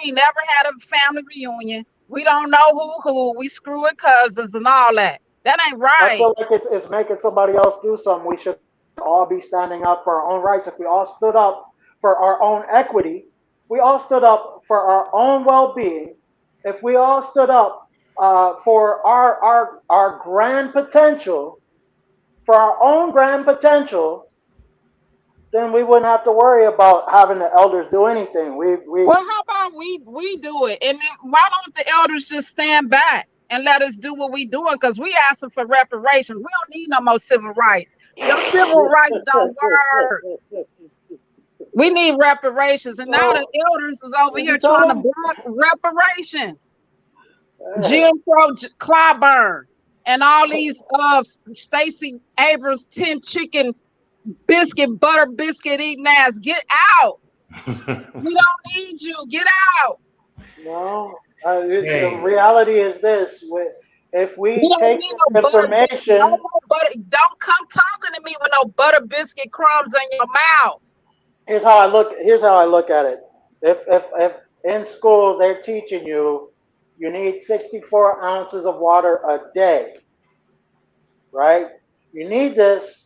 ain't never had a family reunion. We don't know who. We screwing cousins and all that. That ain't I right. feel like it's making somebody else do something. We should all be standing up for our own rights. If we all stood up for our own equity, we all stood up for our own well-being. If we all stood up for our grand potential, for our own grand potential, then we wouldn't have to worry about having the elders do anything. We Well, how about we do it, and then why don't the elders just stand back and let us do what we doing? Because we asking for reparations. We don't need no more civil rights. Your civil rights don't work. We need reparations, and now the so elders is over you here trying tell to them, block reparations. hey, Jim Crow, Clyburn, and all these Stacey Abrams 10 chicken biscuit butter biscuit eating ass. Get out. We don't need you. Get out. no. The Hey, reality is this: if We we don't take need this no butter biscuit. No information, more butter. Don't come talking to me with no butter biscuit crumbs in your mouth. here's how I look at it. If in school they're teaching you you need 64 ounces of water a day, right? You need this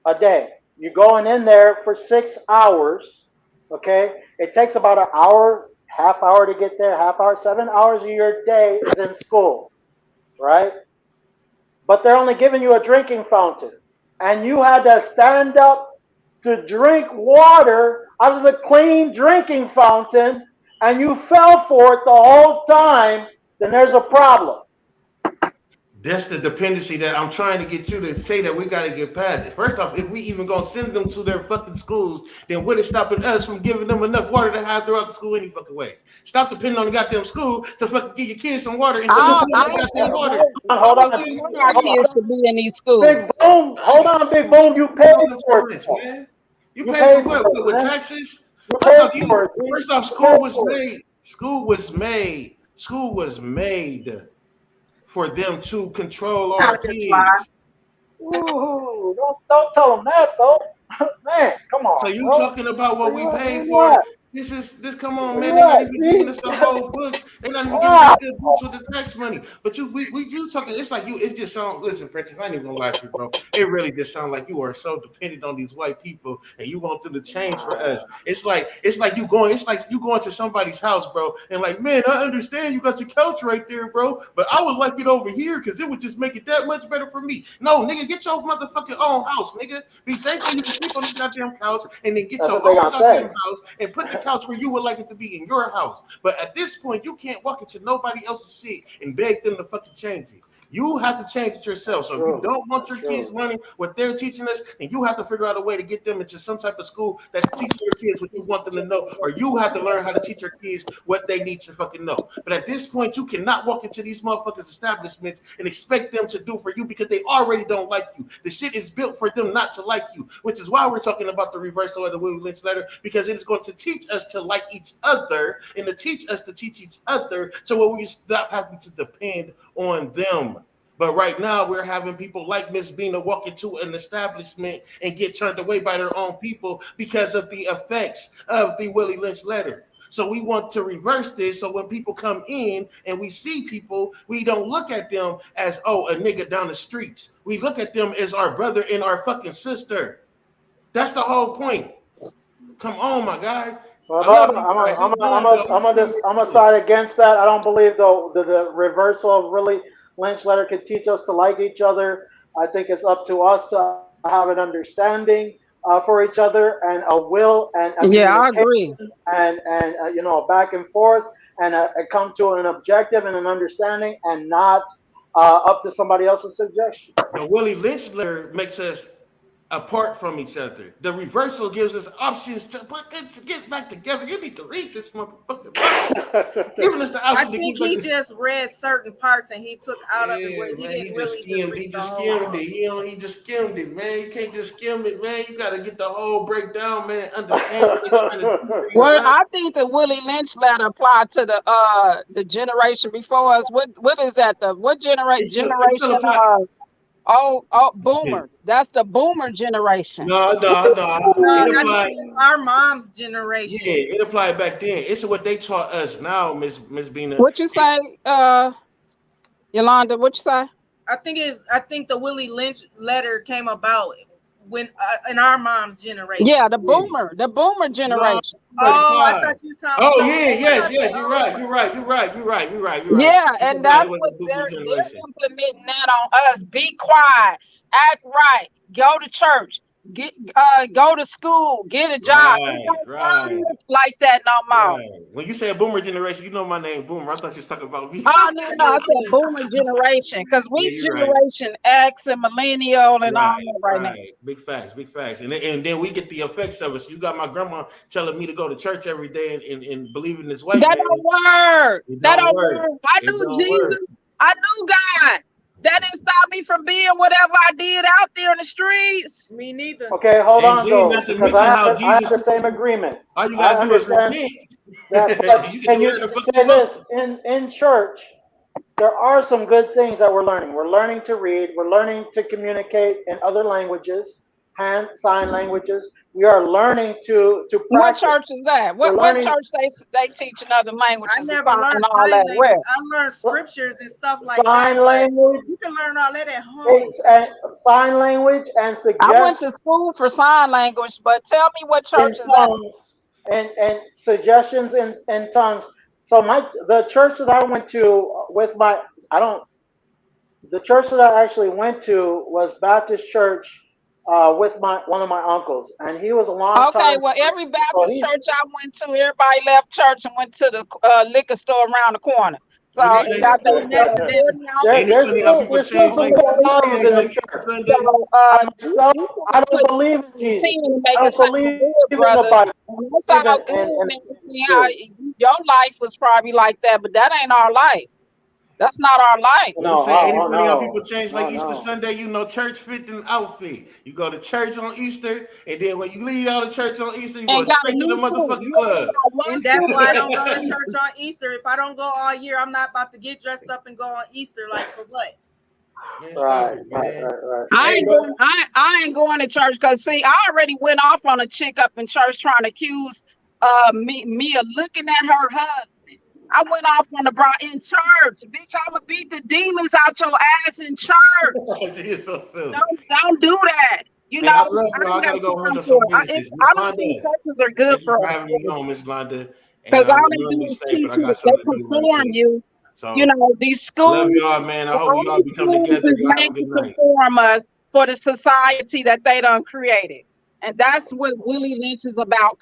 a day. You're going in there for 6 hours, okay? It takes about an hour, half hour to get there, half hour, 7 hours of your day is in school, right? But they're only giving you a drinking fountain. And you had to stand up to drink water out of the clean drinking fountain, and you fell for it the whole time, then there's a problem. that's the dependency that I'm trying to get you to say that we got to get past it. First off, if we even gonna send them to their fucking schools, then what is stopping us from giving them enough water to have throughout the school any fucking ways? Stop depending on the goddamn school to fucking give your kids some water and send them to I the don't goddamn think water. Hold I on, don't think none of our hold kids on. should be in these Big schools. Boom, hold on, Big Boom. You paid for it, though. Man. You You pay for paid for what? it, With man. taxes? You First paid off, for it. See? first off, You paid for it. school was made School was made for them to control our Out here, Sly. kids. Ooh, don't tell them that though. Man, come So on, you bro. talking about what we Where paid you for? at? This come on, Where man. you They're not at? even giving See? us the whole books. They're not even giving us Ah, good books with the tax money. But you talking, it's like you, it's just sound, listen, Princess, I ain't even gonna lie to you, bro. It really just sounds like you are so dependent on these white people and you want them to change for us. It's like you going to somebody's house, bro, and like, man, I understand you got your couch right there, bro. But I would like it over here because it would just make it that much better for me. No, nigga, get your motherfucking own house, nigga. Be thankful you can sleep on this goddamn couch and then get that's your what they own gonna say. goddamn house and put the couch where you would like it to be in your house. But at this point, you can't walk into nobody else's shit and beg them to fucking change it. You have to change it yourself. That's So if you true. don't want That's your kids true. learning what they're teaching us, then you have to figure out a way to get them into some type of school that teaches your kids what you want them to know, or you have to learn how to teach your kids what they need to fucking know. But at this point, you cannot walk into these motherfuckers' establishments and expect them to do for you because they already don't like you. The shit is built for them not to like you, which is why we're talking about the reversal of the Willie Lynch letter, because it is going to teach us to like each other and to teach us to teach each other so where we stop having to depend on them. But right now, we're having people like Miss Bina walk into an establishment and get turned away by their own people because of the effects of the Willie Lynch letter. So we want to reverse this. So when people come in and we see people, we don't look at them as, oh, a nigga down the streets. We look at them as our brother and our fucking sister. That's the whole point. Come on, my guy. Well, I no, love you guys. I'm done, I'm a side against that. I don't believe though the reversal of really Lynch letter could teach us to like each other. I think it's up to us to have an understanding for each other and a will and a Yeah, I communication agree. and a back and forth and come to an objective and an understanding and not up to somebody else's suggestion. The Willie Lynch letter makes us apart from each other. The reversal gives us options to get back together. You need to read this motherfucking letter. Giving us the I option to think get back he together. just read certain parts and he took out of it Yeah, where he man, he didn't just really just skimmed. He read the just whole skimmed book. it. He just skimmed it, man. You can't just skim it, man. You gotta get the whole breakdown, man, and understand what they're trying to do for you, Well, right? I think the Willie Lynch letter applied to the generation before us. What is that? The what It's still generation? applying. Boomers. That's the boomer generation. No, What no, is no. No, It boomers? that's applied. our mom's Yeah, generation. it applied back then. It's what they taught us now, Miss Bina. What you say, Yolanda? What you say? I think the Willie Lynch letter came about when in our mom's generation. Yeah, Yeah. the boomer No, generation. Oh, I 35. thought you were talking Oh about. yeah, Oh, I yes, thought you. yes. You're Oh, right. You're right. You're right. You're right. You're right. You're right. Yeah, It's and about that's it was what the boomer they're generation. implementing that on us. Be quiet, act right, go to church, go to school, get a job. It Right, don't right, work like that no more. right. When you say a boomer generation, you know my name, Boomer. I thought you was talking about me. Oh no, I no, I did said too. boomer generation because Yeah, we you're right. generation X and millennial and all Right, that right now. right. Big facts, big facts. And then we get the effects of it. So you got my grandma telling me to go to church every day and believe in this white That man. don't work. It That don't don't work. work. I It knew don't Jesus. work. I knew God. That didn't stop me from being whatever I did out there in the streets. Me neither. Okay, hold And on then though, not to because mention how I have Jesus, the same agreement. all you I gotta do is understand repent. that, but You can can do you whatever the fuck say you want. this in church? There are some good things that we're learning. We're learning to read. We're learning to communicate in other languages, hand sign languages. We are learning to What practice. church is that? We're What learning church they teach in other I languages never and learned all sign that? language. Where? I learned scriptures and stuff like that, sign but language, you can learn all that at home. it's, and sign language, and I went suggest to school for sign language, but tell me what church in is that? tongues and suggestions in tongues. So the church that I went to with my I don't the church that I actually went to was Baptist Church with my one of my uncles, and he was a long Okay, time. well, every So Baptist he's church I went to, everybody left church and went to the liquor store around the corner. So What do you it say? got And that's them. 40 Ain't ounces. it funny how people there's still change some like core values change in the like church. So Sunday? I myself, you I can don't put believe in 10 Jesus. to make I it don't sound believe good, in the brother. Bible. And that's I believe all good in and the everything. Spirit. Your life was probably like that, but that ain't our life. That's not our life. I'm No, saying, ain't it oh, funny how people no, change like no, Easter no. Sunday? You know, church fit an outfit. You go to church on Easter, and then when you leave out of church on Easter, you go And got a straight to the new suit. motherfucking You only club. got one And that's suit. why I don't go to church on Easter. If I don't go all year, I'm not about to get dressed up and go on Easter. Like for what? Man, stop Right, it, right, man. right, right. I Hey, ain't bro. going. I ain't going to church because see, I already went off on a chick up in church trying to accuse me of looking at her husband. I went off on the bra in church, bitch. I'ma beat the demons out your ass in church. She is so silly. Don't do that. You Hey, know, I love I you. I ain't got gotta go time handle for some it. business. I Miss don't think Londa, churches are good thank you for for us having me on, Miss Londa. And because all you they know do me is stay, but teach I you. got They something to do right conform quick. you. You So know, these love schools, y'all, man. I hope all we all these become schools together. is Y'all have a made to good night. conform us for the society that they done created. And that's what Willie Lynch is about,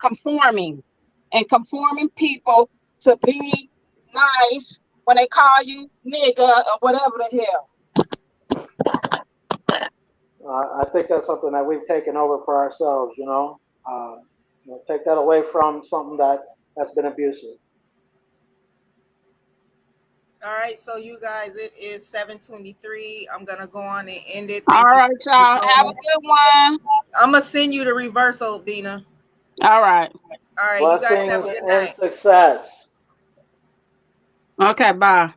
conforming and conforming people to be nice when they call you nigga or whatever the hell. I think that's something that we've taken over for ourselves, take that away from something that's been abusive. All right, so you guys, it is 7:23. I'm gonna go on and end it. All Thank you. right, y'all. Have a good one. I'm gonna send you the reversal, Bina. All right. All right, you guys have Blessings a good and night. success. Okay, bye.